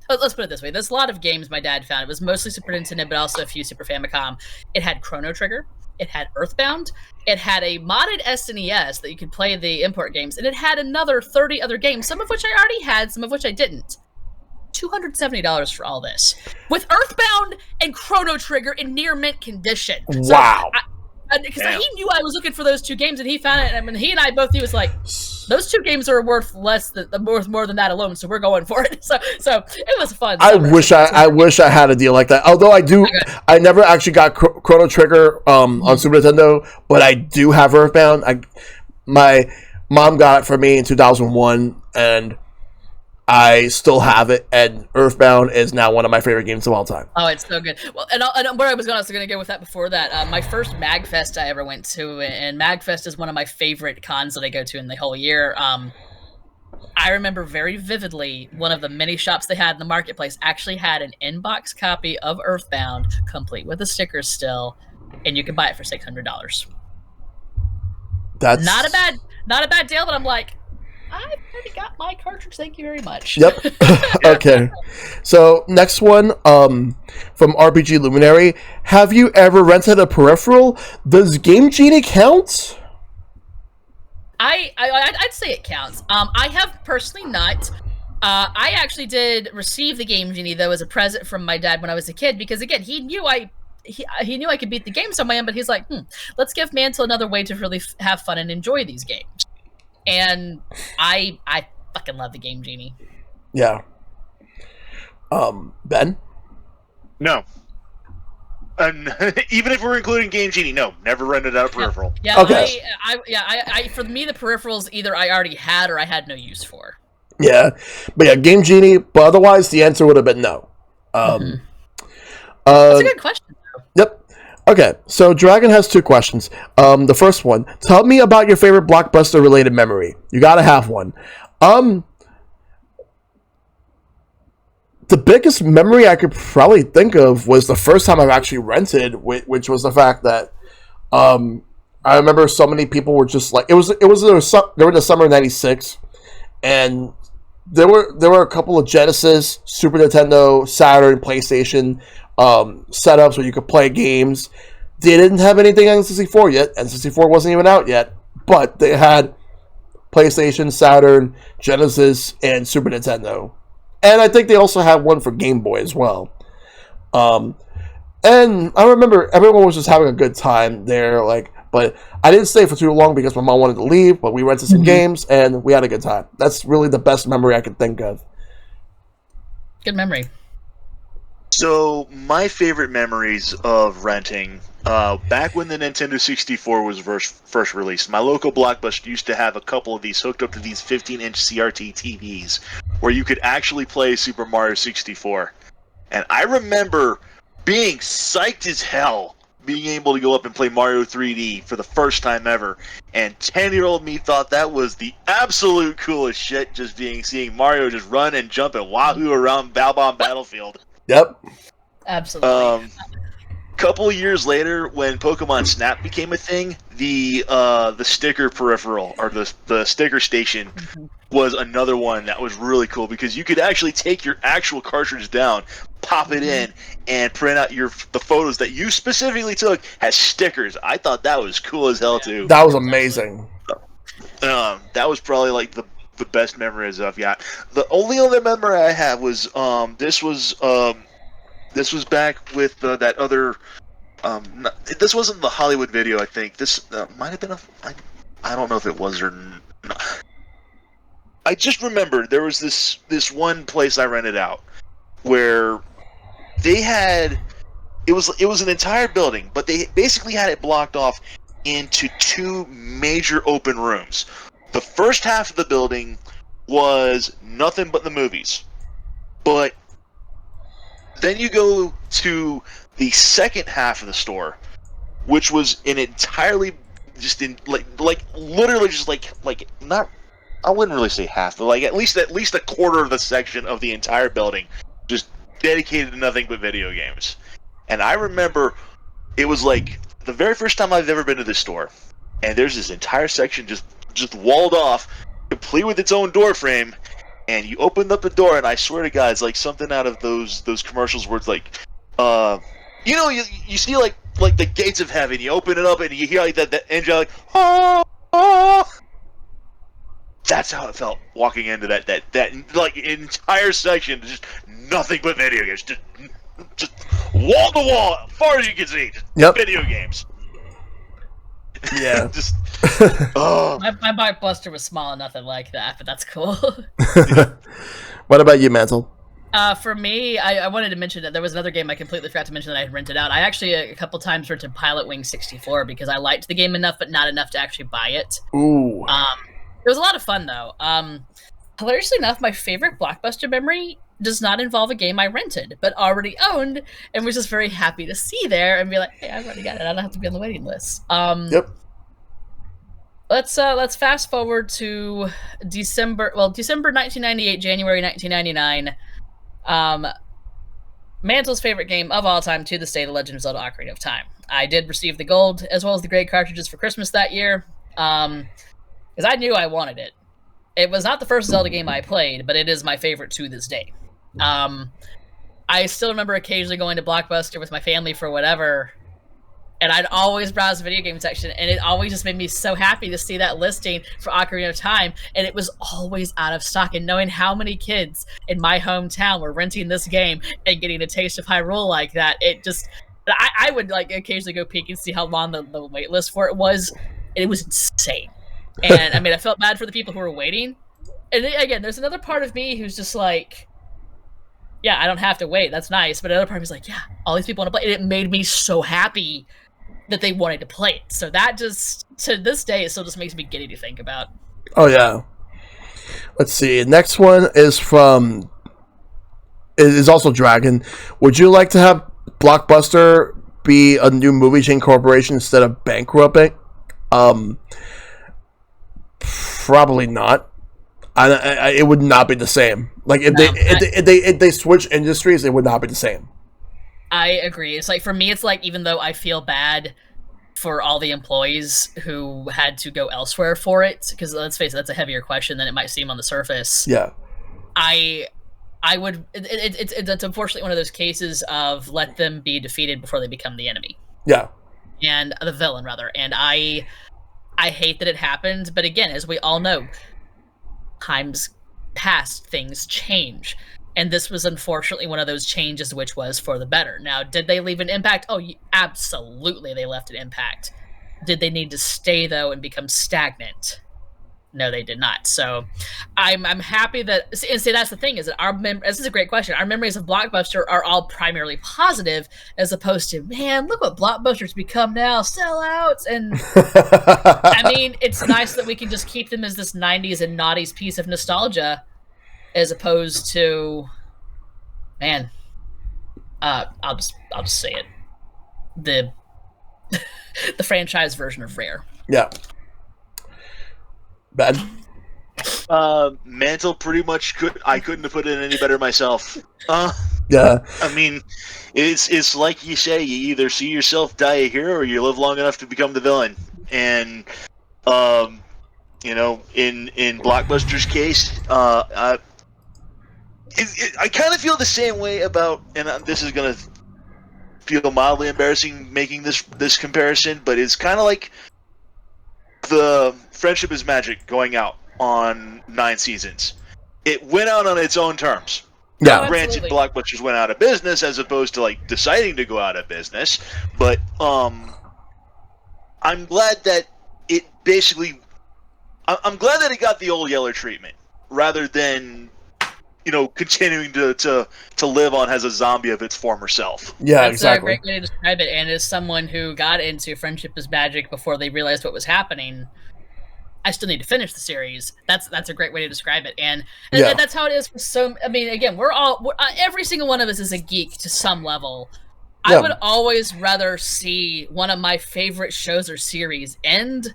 Let's put it this way: there's a lot of games my dad found. It was mostly Super Nintendo, but also a few Super Famicom. It had Chrono Trigger. It had Earthbound. It had a modded SNES that you could play the import games, and it had another 30 other games, some of which I already had, some of which I didn't. $270 for all this, with Earthbound and Chrono Trigger in near mint condition. Wow. Because he knew I was looking for those two games, and he found it. And he and I both, he was like, "Those two games are worth more than that alone." So we're going for it. So it was fun. I wish I had a deal like that. Although I never actually got Chrono Trigger on Super Nintendo, but I do have Earthbound. My mom got it for me in 2001, and I still have it, and Earthbound is now one of my favorite games of all time. Oh, it's so good. Well, and where I was also going to go with that before that, my first MagFest I ever went to, and MagFest is one of my favorite cons that I go to in the whole year. I remember very vividly one of the many shops they had in the marketplace actually had an in-box copy of Earthbound, complete with the stickers still, and you can buy it for $600. That's not a bad deal, but I'm like, I've already got my cartridge. Thank you very much. Yep. Okay. So next one, from RPG Luminary. Have you ever rented a peripheral? Does Game Genie count? I'd say it counts. I have personally not. I actually did receive the Game Genie though as a present from my dad when I was a kid, because again he knew I could beat the games on my own, but he's like, let's give Mantle another way to really have fun and enjoy these games. And I fucking love the Game Genie. Yeah. Ben? No. Even if we're including Game Genie, no, never rented out a peripheral. Yeah, Okay. I for me the peripherals either I already had or I had no use for. Yeah, but yeah, Game Genie. But otherwise, the answer would have been no. That's Uh, a good question. yep. Okay, so Dragon has 2 questions. The first one: tell me about your favorite Blockbuster related memory. You gotta have one. The biggest memory I could probably think of was the first time I've actually rented, which was the fact that I remember so many people were just like during the summer of '96, and there were a couple of Genesis, Super Nintendo, Saturn, PlayStation setups where you could play games. They didn't have anything on N64 yet. N64 wasn't even out yet, but they had PlayStation, Saturn, Genesis, and Super Nintendo. And I think they also had one for Game Boy as well. And I remember everyone was just having a good time there. But I didn't stay for too long because my mom wanted to leave. But we rented some games and we had a good time. That's really the best memory I could think of. Good memory. So my favorite memories of renting, back when the Nintendo 64 was first released, my local Blockbuster used to have a couple of these hooked up to these 15-inch CRT TVs, where you could actually play Super Mario 64. And I remember being psyched as hell being able to go up and play Mario 3D for the first time ever. And 10-year-old me thought that was the absolute coolest shit, just seeing Mario just run and jump and wahoo around Balbon Battlefield. Yep. Absolutely. Couple of years later, when Pokemon Snap became a thing, the sticker peripheral, or the sticker station, was another one that was really cool, because you could actually take your actual cartridge down, pop it in, and print out the photos that you specifically took as stickers. I thought that was cool as hell too. That was amazing. That was probably like the best memories I've got. The only other memory I have was this was back with that other. This wasn't the Hollywood Video. I think this might have been I don't know if it was or not. I just remembered there was this one place I rented out where they had it was an entire building, but they basically had it blocked off into 2 major open rooms. The first half of the building was nothing but the movies, but then you go to the second half of the store, which was an entirely just in literally just like not, I wouldn't really say half, but like at least a quarter of the section of the entire building just dedicated to nothing but video games. And I remember it was like the very first time I've ever been to this store, and there's this entire section just walled off, complete with its own door frame. And you opened up the door, and I swear to God, it's like something out of those commercials where it's like, you see like the gates of heaven. You open it up, and you hear like that angelic, oh. That's how it felt walking into that like entire section, just nothing but video games, just wall to wall, as far as you can see, just video games. Yeah. Just oh. My Blockbuster was small and nothing like that, but that's cool. What about you, Mantle? For me, I wanted to mention that there was another game I completely forgot to mention that I had rented out. I actually a couple times rented Pilot Wing 64 because I liked the game enough, but not enough to actually buy it. Ooh. It was a lot of fun though. Hilariously enough, my favorite Blockbuster memory does not involve a game I rented, but already owned, and was just very happy to see there and be like, hey, I've already got it. I don't have to be on the waiting list. Yep. Let's fast forward to December 1998, January 1999. Mantle's favorite game of all time to this day, The Legend of Zelda: Ocarina of Time. I did receive the gold as well as the gray cartridges for Christmas that year, because I knew I wanted it. It was not the first Zelda game I played, but it is my favorite to this day. I still remember occasionally going to Blockbuster with my family for whatever, and I'd always browse the video game section, and it always just made me so happy to see that listing for Ocarina of Time, and it was always out of stock. And knowing how many kids in my hometown were renting this game and getting a taste of Hyrule like that, it just... I would like occasionally go peek and see how long the wait list for it was, and it was insane. And I mean, I felt bad for the people who were waiting. And again, there's another part of me who's just like, yeah, I don't have to wait. That's nice. But another part of me is like, yeah, all these people want to play. And it made me so happy that they wanted to play it. So that just, to this day, it still just makes me giddy to think about. Oh, yeah. Let's see. Next one is from... It is also Dragon. Would you like to have Blockbuster be a new movie chain corporation instead of bankrupting? Probably not. It would not be the same. Like if they switch industries, it would not be the same. I agree. It's like, for me, it's like, even though I feel bad for all the employees who had to go elsewhere for it, because let's face it, that's a heavier question than it might seem on the surface. Yeah. I would. It's unfortunately one of those cases of let them be defeated before they become the enemy. Yeah. And the villain, rather. And I hate that it happened, but again, as we all know, times past, things change. And this was unfortunately one of those changes, which was for the better. Now, did they leave an impact? Oh, absolutely, they left an impact. Did they need to stay, though, and become stagnant? No, they did not. So I'm happy that... And see, that's the thing, is that this is a great question. Our memories of Blockbuster are all primarily positive, as opposed to, man, look what Blockbuster's become now, sellouts. And I mean, it's nice that we can just keep them as this 90s and noughties piece of nostalgia, as opposed to, man, I'll just say it, the franchise version of Rare. Yeah. Bad. Mantle pretty much I couldn't have put it any better myself. Yeah. I mean, it's like you say, you either see yourself die a hero or you live long enough to become the villain. And you know, in Blockbuster's case, I kind of feel the same way about, and this is gonna feel mildly embarrassing making this comparison, but it's kind of like the Friendship is Magic going out on 9 seasons. It went out on its own terms. Yeah. Now, granted, Blockbusters went out of business as opposed to like deciding to go out of business, but I'm glad that it basically, I'm glad that it got the old Yeller treatment rather than, you know, continuing to live on as a zombie of its former self. Yeah, That's exactly. a great way to describe it. And as someone who got into Friendship is Magic before they realized what was happening, I still need to finish the series. That's a great way to describe it. And Yeah. that's how it is for so. I mean, again, every single one of us is a geek to some level. Yeah. I would always rather see one of my favorite shows or series end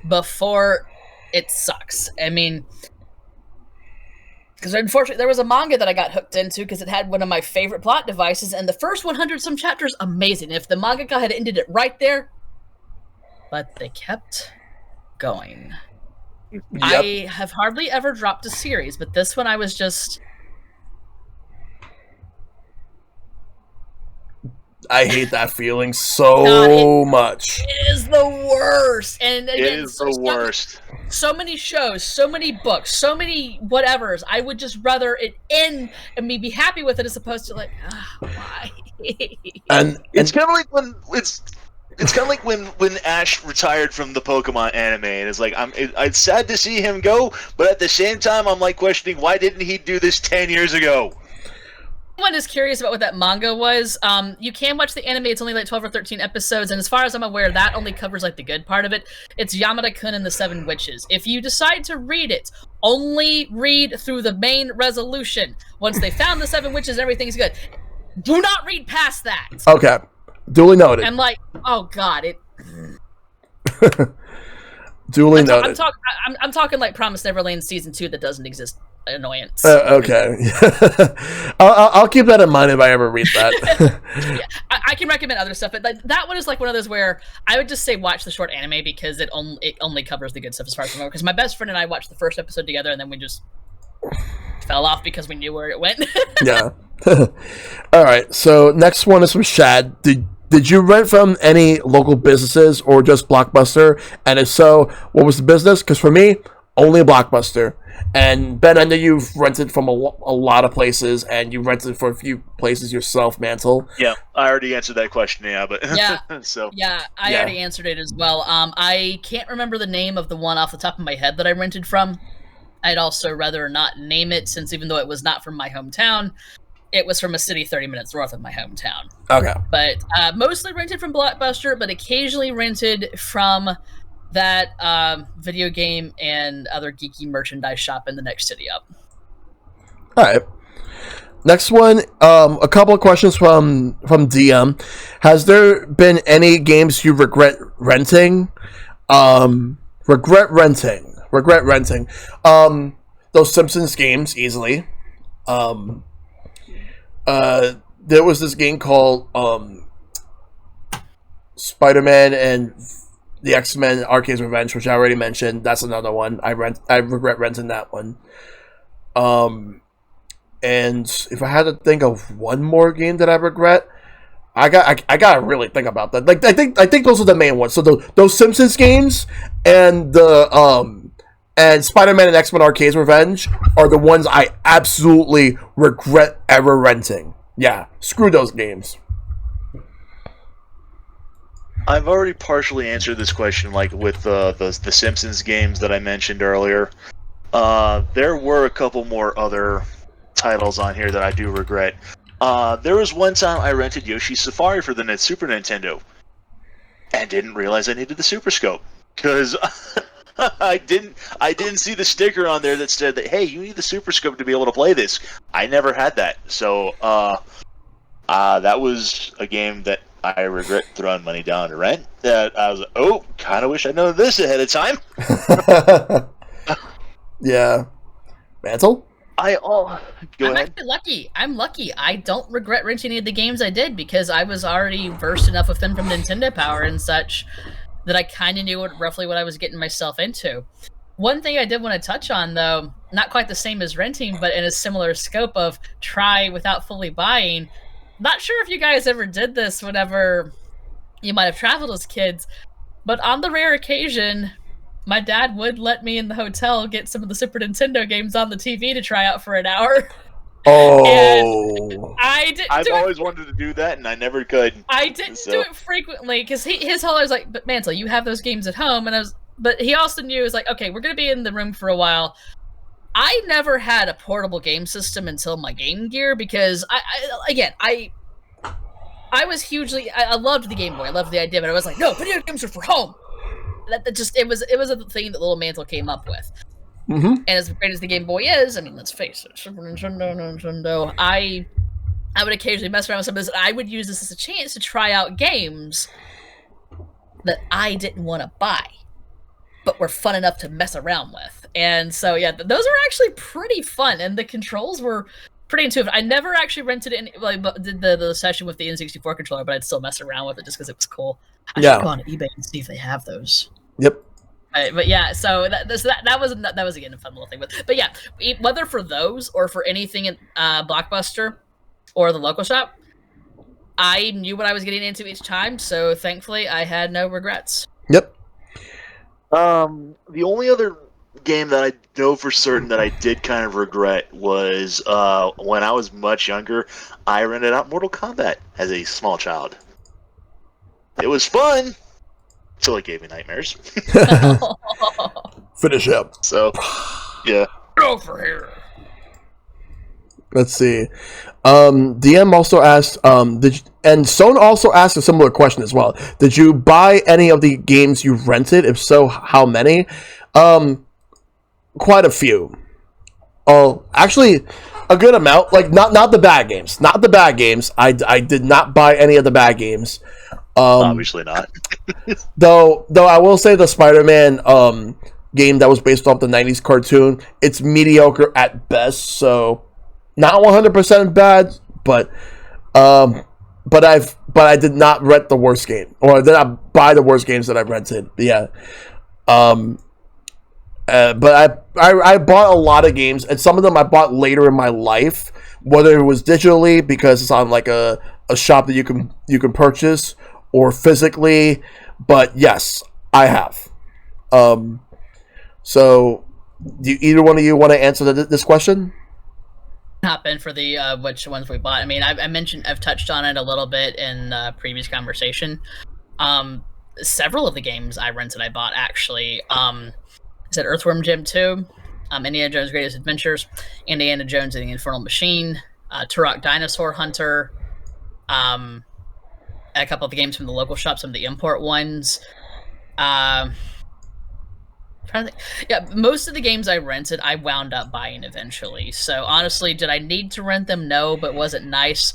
before it sucks. I mean, because unfortunately, there was a manga that I got hooked into because it had one of my favorite plot devices, and the first 100 some chapters, amazing. If the mangaka had ended it right there, but they kept going. Yep. I have hardly ever dropped a series, but this one I was just... I hate that feeling so much. It is the worst. And again, It is the worst. So many shows, so many books, so many whatevers. I would just rather it end and me be happy with it as opposed to like, why? And It's kind of like when it's kind of like when Ash retired from the Pokemon anime, and it's like it's sad to see him go, but at the same time, I'm like questioning why didn't he do this 10 years ago? Anyone is curious about what that manga was, you can watch the anime. It's only like 12 or 13 episodes, and as far as I'm aware, that only covers like the good part of it. It's Yamada-kun and the Seven Witches. If you decide to read it, only read through the main resolution. Once they found the Seven Witches, everything's good. Do not read past that. okay, duly noted. I'm like, oh god, it. Duly noted. I'm talking like Promised Neverland season 2 that doesn't exist. Annoyance. Okay. I'll keep that in mind if I ever read that. Yeah, I can recommend other stuff, but like, that one is like one of those where I would just say watch the short anime because it only covers the good stuff as far as I know. Because my best friend and I watched the first episode together, and then we just fell off because we knew where it went. Yeah. All right. So next one is from Shad. Did you rent from any local businesses or just Blockbuster? And if so, what was the business? Because for me, only Blockbuster. And Ben, I know you've rented from a lot of places, and you rented for a few places yourself, Mantle. Yeah, I already answered that question. Yeah, but Yeah. so Yeah, I already answered it as well. I can't remember the name of the one off the top of my head that I rented from. I'd also rather not name it, since even though it was not from my hometown, it was from a city 30 minutes north of my hometown. Okay. But mostly rented from Blockbuster, but occasionally rented from that video game and other geeky merchandise shop in the next city up. All right. Next one, a couple of questions from DM. Has there been any games you regret renting? Regret renting. Those Simpsons games easily. There was this game called Spider-Man and the X-Men Arcade's Revenge, which I already mentioned. That's another one. I regret renting that one. And if I had to think of one more game that I regret, I gotta really think about that. Like I think those are the main ones. So those Simpsons games and the and Spider-Man and X-Men Arcade's Revenge are the ones I absolutely regret ever renting. Yeah, screw those games. I've already partially answered this question, like with the Simpsons games that I mentioned earlier. There were a couple more other titles on here that I do regret. There was one time I rented Yoshi's Safari for the Super Nintendo, and didn't realize I needed the Super Scope because I didn't see the sticker on there that said that, hey, you need the Super Scope to be able to play this. I never had that, so that was a game that I regret throwing money down to rent. That I was like, oh, kind of wish I'd known this ahead of time. Yeah, Mantle. I'm actually lucky. I'm lucky. I don't regret renting any of the games I did because I was already versed enough with them from Nintendo Power and such that I kind of knew roughly what I was getting myself into. One thing I did want to touch on, though, not quite the same as renting, but in a similar scope of try without fully buying. Not sure if you guys ever did this whenever you might have traveled as kids, but on the rare occasion, my dad would let me in the hotel get some of the Super Nintendo games on the TV to try out for an hour. Oh, I've always wanted to do that, and I never could. I didn't do it frequently because his whole was like, "But Mantle, you have those games at home," and but he also knew it was like, "Okay, we're gonna be in the room for a while." I never had a portable game system until my Game Gear because I was hugely I loved the Game Boy, I loved the idea, but I was like, no, video games are for home. That just it was a thing that little Mantle came up with. Mm-hmm. And as great as the Game Boy is, I mean, let's face it, Super Nintendo. I would occasionally mess around with some of this. I would use this as a chance to try out games that I didn't want to buy, but were fun enough to mess around with. And so, yeah, those were actually pretty fun, and the controls were pretty intuitive. I never actually rented it, did the session with the N64 controller, but I'd still mess around with it just because it was cool. I should go on eBay and see if they have those. Yep. But yeah, so that was again a fun little thing. But yeah, whether for those or for anything in Blockbuster or the local shop, I knew what I was getting into each time. So thankfully, I had no regrets. Yep. The only other game that I know for certain that I did kind of regret was when I was much younger, I rented out Mortal Kombat as a small child. It was fun, until it gave me nightmares. Finish up. So, yeah. Get over here. Let's see. DM also asked, and Stone also asked a similar question as well. Did you buy any of the games you rented? If so, how many? Quite a few. Oh, actually, a good amount. Like not the bad games. Not the bad games. I did not buy any of the bad games. Obviously not. though I will say the Spider-Man game that was based off the 90s cartoon, it's mediocre at best, so not 100% bad, but I did not rent the worst game, or I did not buy the worst games that I rented. Yeah. But I bought a lot of games, and some of them I bought later in my life, whether it was digitally because it's on like a shop that you can purchase, or physically. But yes, I have. So, do either one of you want to answer this question? Hop in for the which ones we bought. I mean, I've touched on it a little bit in previous conversation. Several of the games I rented, I bought actually. I said Earthworm Jim 2, Indiana Jones' Greatest Adventures, Indiana Jones and the Infernal Machine, Turok Dinosaur Hunter, a couple of the games from the local shop, some of the import ones. Trying to think. Yeah, most of the games I rented, I wound up buying eventually. So honestly, did I need to rent them? No, but was it nice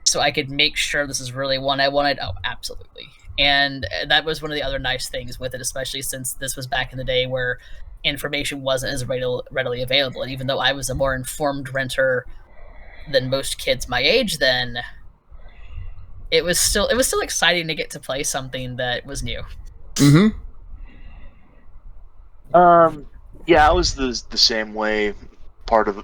so I could make sure this is really one I wanted? Oh, absolutely. And that was one of the other nice things with it, especially since this was back in the day where information wasn't as readily available. And even though I was a more informed renter than most kids my age then, it was still exciting to get to play something that was new. Mm-hmm. Yeah, I was the same way. Part of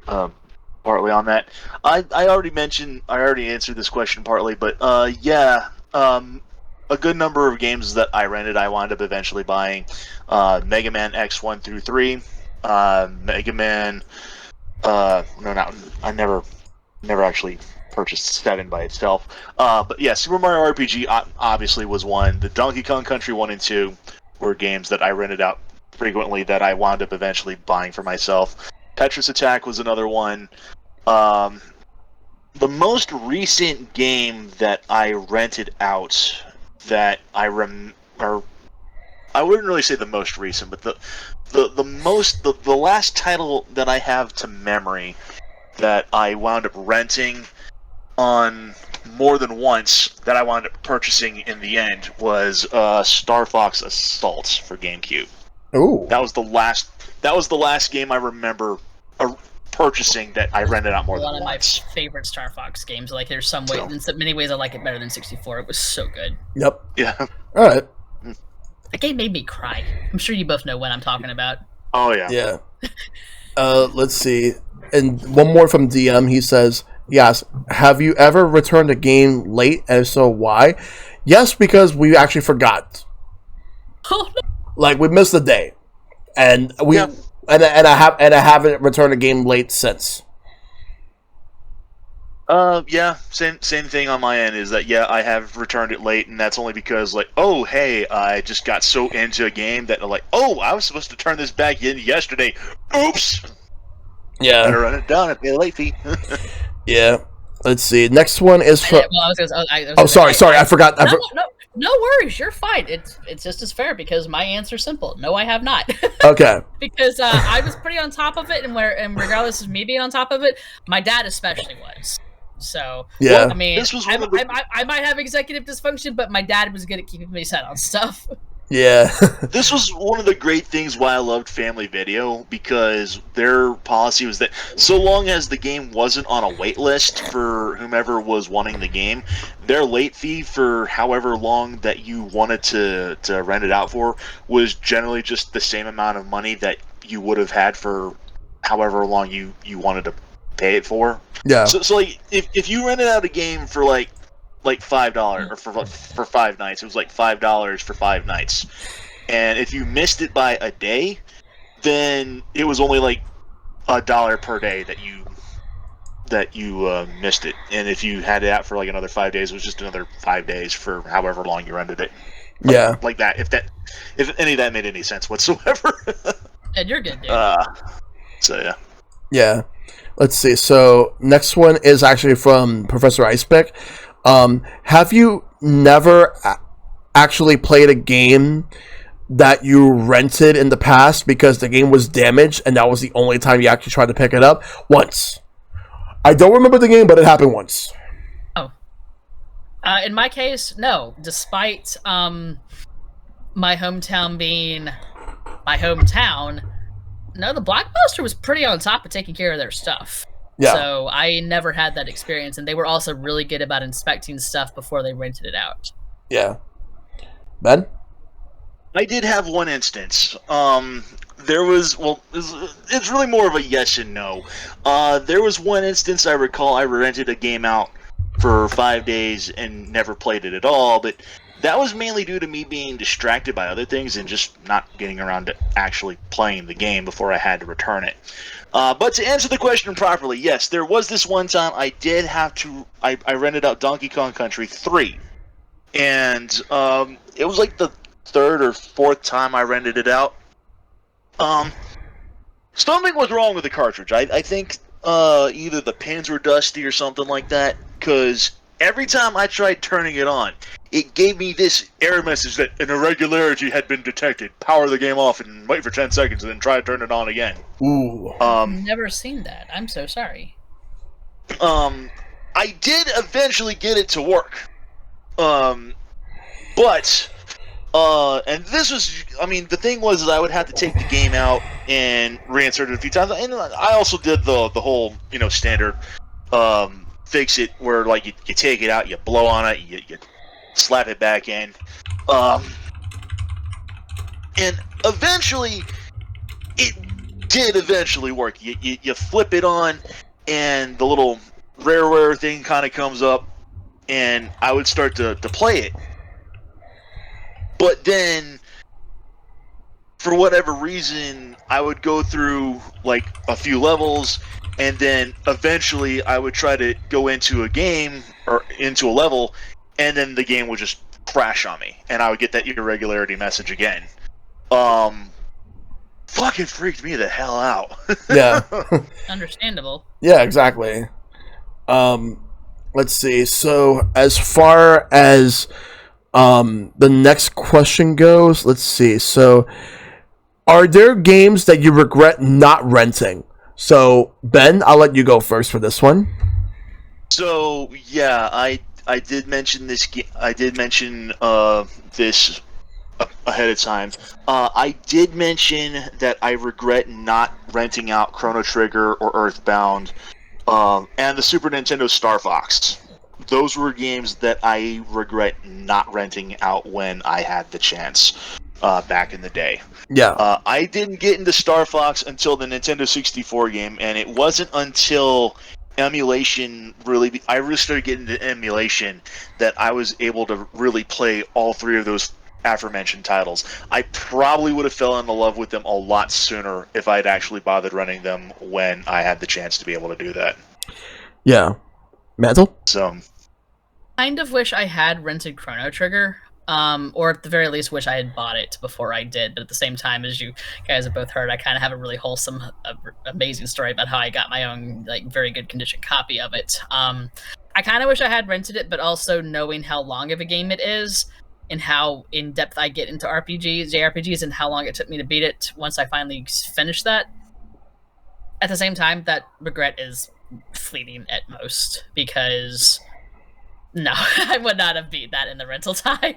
partly on that. I already answered this question partly, but yeah, a good number of games that I rented, I wound up eventually buying. Mega Man X 1 through 3, Mega Man. No, not I never actually purchased 7 by itself. But yeah, Super Mario RPG obviously was one. The Donkey Kong Country 1 and 2 were games that I rented out frequently that I wound up eventually buying for myself. Tetris Attack was another one. The most recent game that I rented out that I or I wouldn't really say the most recent, but the last title that I have to memory that I wound up renting on more than once that I wound up purchasing in the end was Star Fox Assault for GameCube. Ooh. That was the last game I remember purchasing that I rented out more than once. One of my favorite Star Fox games. Like, there's some way, in many ways, I like it better than 64. It was so good. Yep. Yeah. All right. That game made me cry. I'm sure you both know what I'm talking about. Oh yeah. Yeah. Let's see. And one more from DM. He says, "Yes. Have you ever returned a game late, and if so, why?" Yes, because we actually forgot. Oh no. Like, we missed the day, and we Yeah. and I haven't returned a game late since. Yeah, same thing on my end is that, yeah, I have returned it late, and that's only because, like, oh, hey, I just got so into a game that, like, oh, I was supposed to turn this back in yesterday. Oops! Yeah. Better run it down and pay the late fee. Yeah. Let's see. Next one is from. Sorry. I forgot. No worries. You're fine. It's just as fair because my answer's simple. No, I have not. Okay. Because I was pretty on top of it, and regardless of me being on top of it, my dad especially was. So yeah, I mean, this was I might have executive dysfunction, but my dad was good at keeping me set on stuff. Yeah. This was one of the great things why I loved Family Video, because their policy was that so long as the game wasn't on a wait list for whomever was wanting the game, their late fee for however long that you wanted to rent it out for was generally just the same amount of money that you would have had for however long you wanted to pay it for. Yeah. So like if you rented out a game for like $5 or for 5 nights, it was like $5 for 5 nights. And if you missed it by a day, then it was only like $1 per day that you missed it. And if you had it out for like another 5 days, it was just another 5 days for however long you rented it. Yeah. Like that. If any of that made any sense whatsoever. And you're good, dude. So yeah. Yeah. Let's see. So next one is actually from Professor Icepick. Have you never actually played a game that you rented in the past because the game was damaged and that was the only time you actually tried to pick it up? Once. I don't remember the game, but it happened once. Oh. In my case, no. Despite my hometown being my hometown, no, the Blockbuster was pretty on top of taking care of their stuff. Yeah. So I never had that experience, and they were also really good about inspecting stuff before they rented it out. Yeah. Ben? I did have one instance. There was, it's really more of a yes and no. There was one instance I recall I rented a game out for 5 days and never played it at all, but that was mainly due to me being distracted by other things and just not getting around to actually playing the game before I had to return it. But to answer the question properly, yes, there was this one time I did have to, I rented out Donkey Kong Country 3. And it was like the third or fourth time I rented it out. Something was wrong with the cartridge. I think either the pins were dusty or something like that, because every time I tried turning it on, it gave me this error message that an irregularity had been detected. Power the game off and wait for 10 seconds and then try to turn it on again. Ooh. Never seen that. I'm so sorry. I did eventually get it to work. But and this was, I mean, the thing was is I would have to take the game out and reinsert it a few times. And I also did the whole, standard fix it where, like, you take it out, you blow on it, you slap it back in. And eventually, it did eventually work. You flip it on, and the little rareware thing kind of comes up, and I would start to play it. But then, for whatever reason, I would go through, like, a few levels, and then eventually I would try to go into a game, or into a level, and then the game would just crash on me, and I would get that irregularity message again. Fucking freaked me the hell out. Yeah. Understandable. Yeah, exactly. Let's see. So, as far as the next question goes, let's see. So, are there games that you regret not renting? So, Ben, I'll let you go first for this one. So, yeah, I did mention this. I did mention this ahead of time. I did mention that I regret not renting out Chrono Trigger or Earthbound, and the Super Nintendo Star Fox. Those were games that I regret not renting out when I had the chance back in the day. Yeah. I didn't get into Star Fox until the Nintendo 64 game, and it wasn't until emulation I really started getting into emulation that I was able to really play all three of those aforementioned titles. I probably would have fell in love with them a lot sooner if I'd actually bothered running them when I had the chance to be able to do that. Yeah. Mantle? So, Kind of wish I had rented Chrono Trigger, or at the very least wish I had bought it before I did. But at the same time, as you guys have both heard, I kind of have a really wholesome, amazing story about how I got my own, like, very good condition copy of it. I kind of wish I had rented it, but also knowing how long of a game it is, and how in depth I get into JRPGs, and how long it took me to beat it once I finally finished that. At the same time, that regret is fleeting at most, because no, I would not have beat that in the rental time.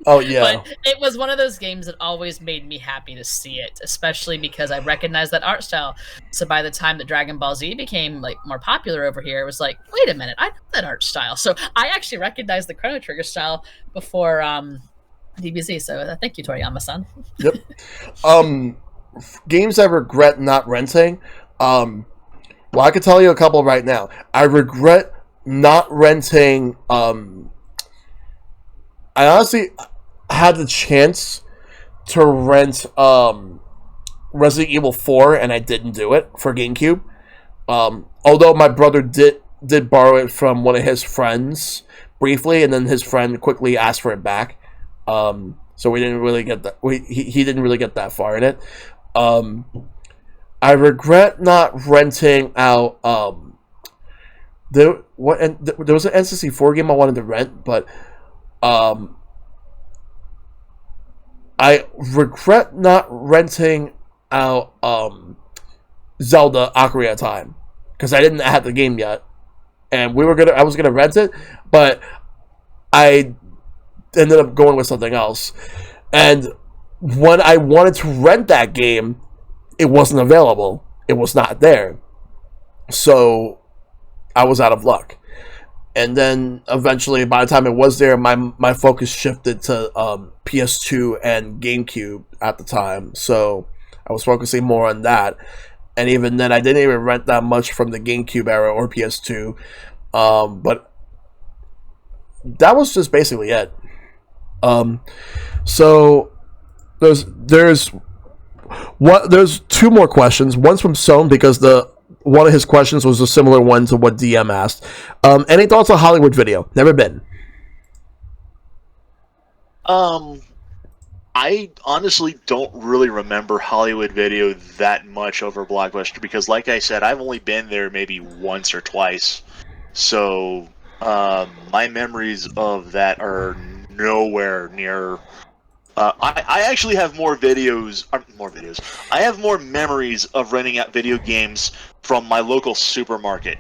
Oh, yeah. But it was one of those games that always made me happy to see it, especially because I recognized that art style. So by the time that Dragon Ball Z became, like, more popular over here, it was like, wait a minute, I know that art style. So I actually recognized the Chrono Trigger style before DBZ. So thank you, Toriyama-san. Yep. Games I regret not renting. Well, I could tell you a couple right now. I regret not renting. I honestly had the chance to rent Resident Evil 4, and I didn't do it for GameCube. Although my brother did borrow it from one of his friends briefly, and then his friend quickly asked for it back. So we didn't really get that. He didn't really get that far in it. I regret not renting out. There was an N64 game I wanted to rent, but I regret not renting out Zelda Ocarina of Time because I didn't have the game yet, and I was gonna rent it, but I ended up going with something else. And when I wanted to rent that game, it wasn't available. It was not there. So I was out of luck. And then eventually, by the time it was there, my focus shifted to PS2 and GameCube at the time. So I was focusing more on that. And even then, I didn't even rent that much from the GameCube era or PS2. But that was just basically it. So there's two more questions. One's from Sohn because one of his questions was a similar one to what DM asked. Any thoughts on Hollywood Video? Never been. I honestly don't really remember Hollywood Video that much over Blockbuster because, like I said, I've only been there maybe once or twice. So my memories of that are nowhere near. I actually have more videos. More videos. I have more memories of renting out video games from my local supermarket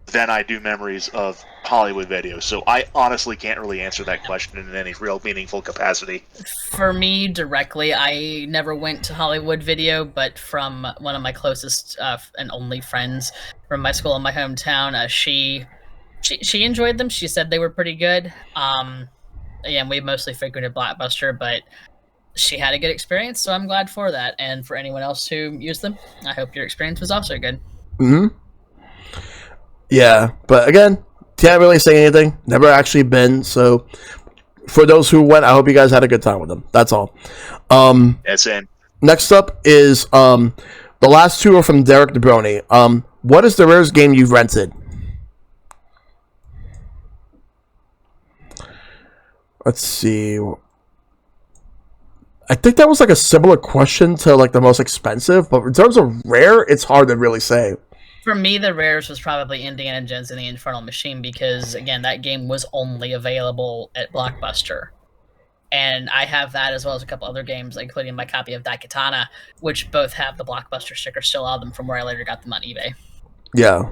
than I do memories of Hollywood Video. So I honestly can't really answer that question in any real meaningful capacity. For me directly, I never went to Hollywood Video, but from one of my closest and only friends from my school in my hometown, she enjoyed them. She said they were pretty good. Again, we mostly frequented Blockbuster, but she had a good experience, so I'm glad for that. And for anyone else who used them, I hope your experience was also good. Hmm. Yeah, but again, can't really say anything. Never actually been. So for those who went, I hope you guys had a good time with them. That's all. That's in. Next up is the last two are from Derek DeBroni. What is the rarest game you've rented? Let's see. I think that was like a similar question to like the most expensive, but in terms of rare, it's hard to really say. For me, the rarest was probably Indiana Jones and the Infernal Machine because, again, that game was only available at Blockbuster. And I have that as well as a couple other games, including my copy of Daikatana, which both have the Blockbuster sticker still on them from where I later got them on eBay. Yeah.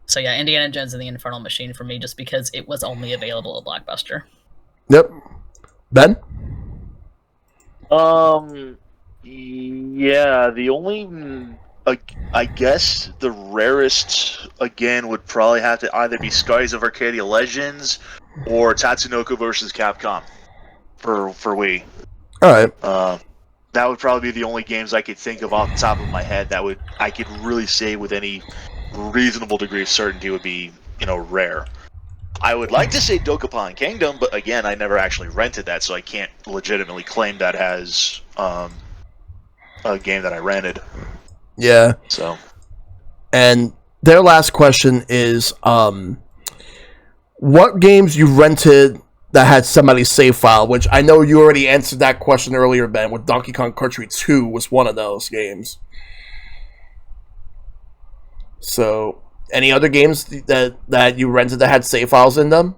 So yeah, Indiana Jones and the Infernal Machine for me just because it was only available at Blockbuster. Yep. Ben? Yeah, the only, I guess the rarest again would probably have to either be Skies of Arcadia Legends or Tatsunoko versus Capcom for Wii. All right. That would probably be the only games I could think of off the top of my head that I could really say with any reasonable degree of certainty would be, rare. I would like to say Dokapon Kingdom, but again, I never actually rented that, so I can't legitimately claim that as a game that I rented. Yeah. So, and their last question is, what games you rented that had somebody's save file? Which I know you already answered that question earlier, Ben. With Donkey Kong Country 2 was one of those games. So, any other games that you rented that had save files in them?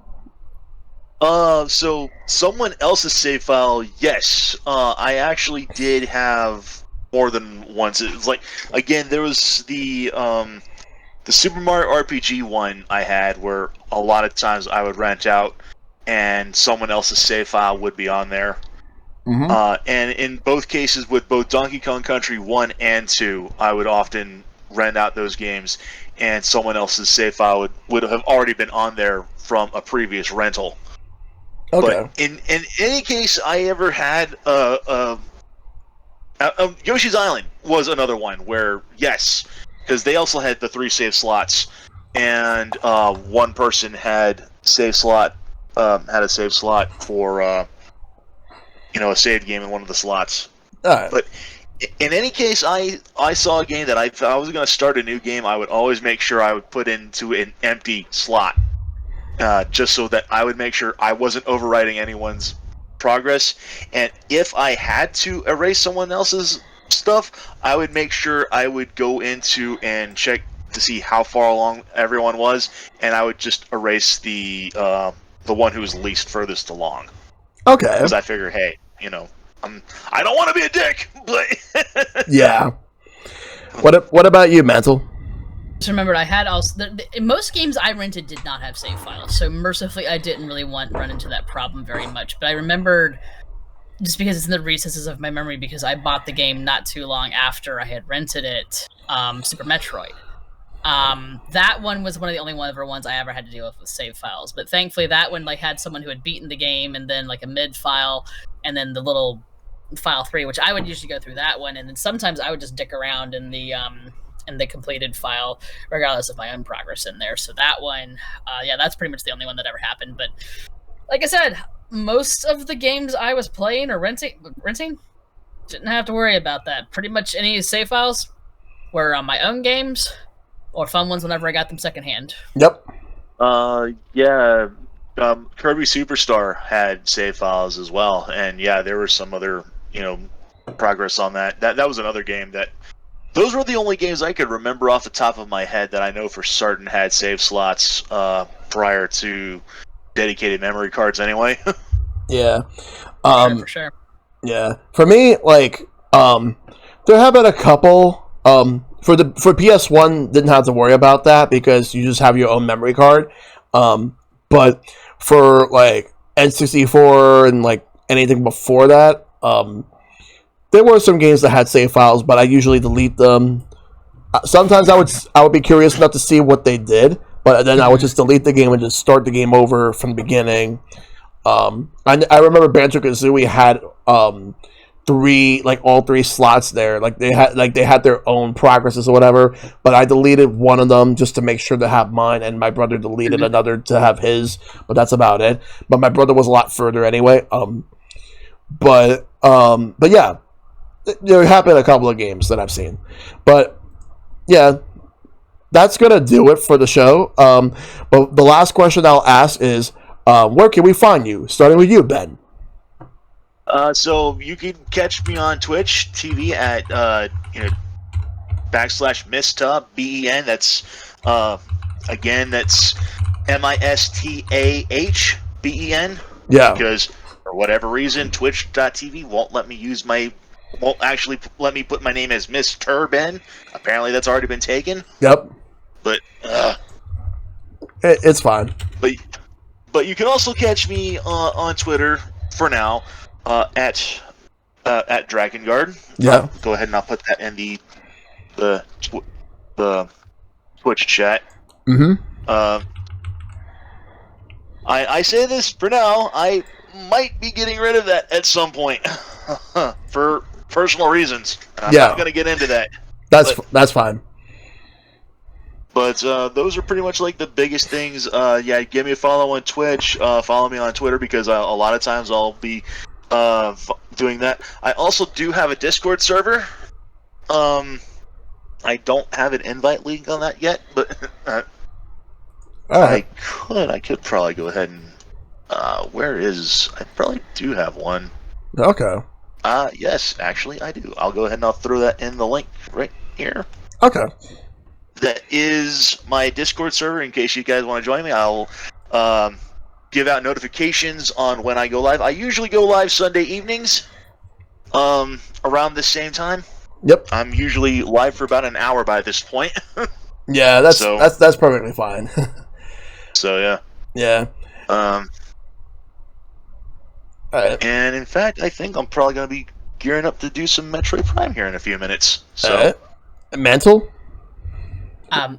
so someone else's save file, yes. I actually did have more than once. It was like, again, there was the Super Mario RPG one I had where a lot of times I would rent out and someone else's save file would be on there. Mm-hmm. And in both cases, with both Donkey Kong Country 1 and 2, I would often rent out those games, and someone else's save file would have already been on there from a previous rental. Okay. But in any case I ever had, Yoshi's Island was another one where, yes, because they also had the 3 save slots, and one person had a save slot for a saved game in one of the slots. All right. But in any case, I saw a game that if I was going to start a new game, I would always make sure I would put into an empty slot, just so that I would make sure I wasn't overwriting anyone's progress. And if I had to erase someone else's stuff, I would make sure I would go into and check to see how far along everyone was, and I would just erase the one who was least furthest along. Okay. Because I figure, hey, I don't want to be a dick, but Yeah. What about you, Mantle? Just remember, I had also most games I rented did not have save files, so mercifully I didn't really run into that problem very much. But I remembered, just because it's in the recesses of my memory, because I bought the game not too long after I had rented it, Super Metroid. That one was one of the only ones I ever had to deal with save files. But thankfully, that one had someone who had beaten the game, and then a mid file, and then the little file 3, which I would usually go through that one, and then sometimes I would just dick around in the completed file, regardless of my own progress in there. So that one, that's pretty much the only one that ever happened. But like I said, most of the games I was playing or renting, didn't have to worry about that. Pretty much any save files were on my own games or fun ones whenever I got them secondhand. Yep. Yeah. Kirby Superstar had save files as well, and yeah, there was some other progress on that. That was another game that. Those were the only games I could remember off the top of my head that I know for certain had save slots prior to dedicated memory cards. Anyway. Yeah. For sure. Yeah. For me, like, there have been a couple. For PS1, didn't have to worry about that because you just have your own memory card. But for like N64 and like anything before that, there were some games that had save files, but I usually delete them. Sometimes I would be curious enough to see what they did, but then I would just delete the game and just start the game over from the beginning. I remember Banjo-Kazooie had all three slots there. Like they had their own progresses or whatever, but I deleted one of them just to make sure to have mine, and my brother deleted another to have his, but that's about it. But my brother was a lot further anyway. But yeah, there have been a couple of games that I've seen. But yeah, that's gonna do it for the show. But the last question I'll ask is, where can we find you? Starting with you, Ben. So you can catch me on Twitch TV at /Mistah BEN. That's again, that's MISTAHBEN. Yeah. Because for whatever reason, Twitch.tv won't actually let me put my name as Mr. Ben. Apparently, that's already been taken. Yep. But it's fine. But you can also catch me on Twitter for now at Drakengard. Yeah. Go ahead and I'll put that in the Twitch chat. Mm-hmm. I say this for now. I might be getting rid of that at some point for personal reasons. I'm not going to get into that. That's fine. But those are pretty much like the biggest things. Yeah, give me a follow on Twitch. Follow me on Twitter because a lot of times I'll be doing that. I also do have a Discord server. I don't have an invite link on that yet, but right. I could probably go ahead and I probably do have one. Okay. Yes, actually I do. I'll go ahead and I'll throw that in the link right here. Okay. That is my Discord server. In case you guys want to join me, I'll give out notifications on when I go live. I usually go live Sunday evenings, around the same time. Yep. I'm usually live for about an hour by this point. Yeah, that's perfectly fine. So yeah. Yeah. Right. And in fact, I think I'm probably going to be gearing up to do some Metroid Prime here in a few minutes. So, Mantle.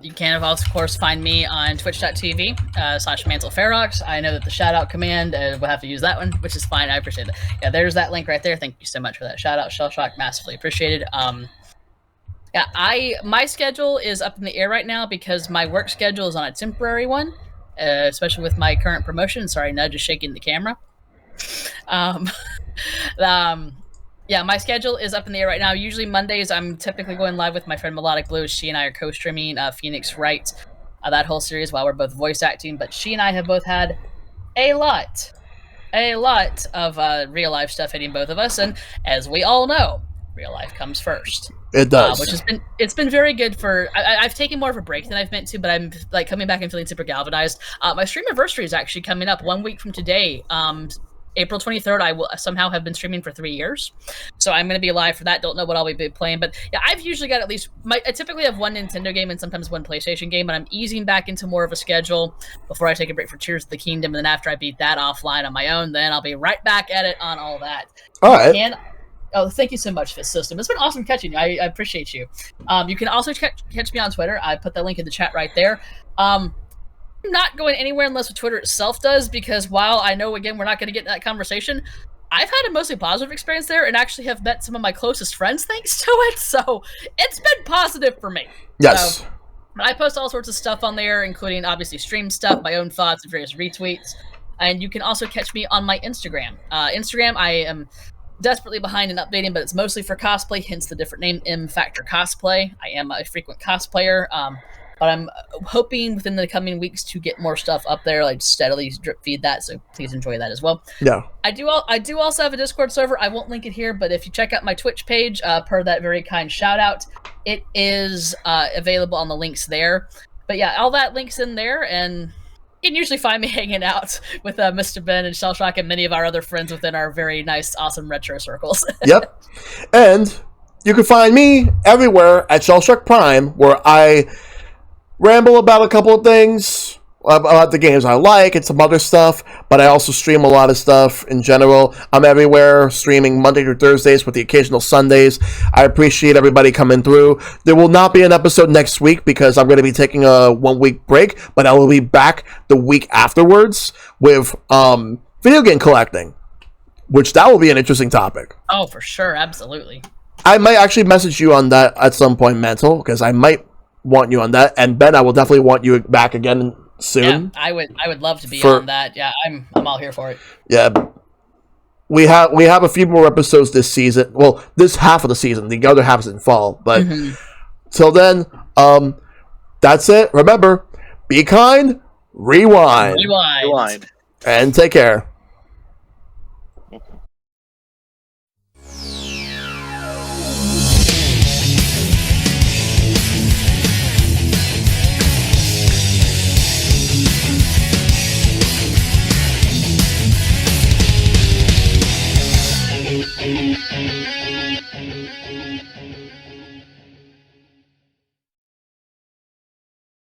You can, of course, find me on twitch.tv /Mantle Ferox. I know that the shout-out command, we'll have to use that one, which is fine. I appreciate it. Yeah, there's that link right there. Thank you so much for that shout-out. Shellshock, massively appreciated. Yeah, my schedule is up in the air right now because my work schedule is on a temporary one, especially with my current promotion. Sorry, Nudge is shaking the camera. Yeah, my schedule is up in the air right now. Usually Mondays, I'm typically going live with my friend Melodic Blue. She and I are co-streaming Phoenix Wright, that whole series while we're both voice acting. But she and I have both had a lot of real-life stuff hitting both of us. And as we all know, real life comes first. It does. Which it's been very good for... I've taken more of a break than I've meant to, but I'm like coming back and feeling super galvanized. My stream anniversary is actually coming up 1 week from today. April 23rd, I will somehow have been streaming for 3 years. So I'm going to be live for that. Don't know what I'll be playing. But yeah, I've usually got at least... I typically have one Nintendo game and sometimes one PlayStation game, but I'm easing back into more of a schedule before I take a break for Tears of the Kingdom. And then after I beat that offline on my own, then I'll be right back at it on all that. All right. Oh, thank you so much, Fist System. It's been awesome catching you. I appreciate you. You can also catch me on Twitter. I put that link in the chat right there. I'm not going anywhere unless what Twitter itself does, because while I know, again, we're not going to get in that conversation, I've had a mostly positive experience there and actually have met some of my closest friends thanks to it, so it's been positive for me. Yes. So, I post all sorts of stuff on there, including, obviously, stream stuff, my own thoughts, and various retweets. And you can also catch me on my Instagram. Instagram, I am desperately behind in updating, but it's mostly for cosplay, hence the different name, M Factor Cosplay. I am a frequent cosplayer. but I'm hoping within the coming weeks to get more stuff up there, like steadily drip feed that. So please enjoy that as well. Yeah. I do also have a Discord server. I won't link it here, but if you check out my Twitch page, per that very kind shout out, it is available on the links there. But yeah, all that links in there, and you can usually find me hanging out with Mr. Ben and Shellshock and many of our other friends within our very nice, awesome retro circles. Yep. And you can find me everywhere at ShellshockPrime, where I ramble about a couple of things about the games I like and some other stuff, but I also stream a lot of stuff in general. I'm everywhere, streaming Monday through Thursdays with the occasional Sundays. I appreciate everybody coming through. There will not be an episode next week because I'm going to be taking a 1 week break, but I will be back the week afterwards with video game collecting, which that will be an interesting topic. Oh, for sure, absolutely. I might actually message you on that at some point, Mantle, because I might want you on that, and Ben, I will definitely want you back again soon. Yeah, I would love to be on that. Yeah, I'm all here for it. Yeah, we have a few more episodes this season. Well, this half of the season. The other half is in fall. But till then, that's it. Remember, be kind, rewind, Rewind. and take care.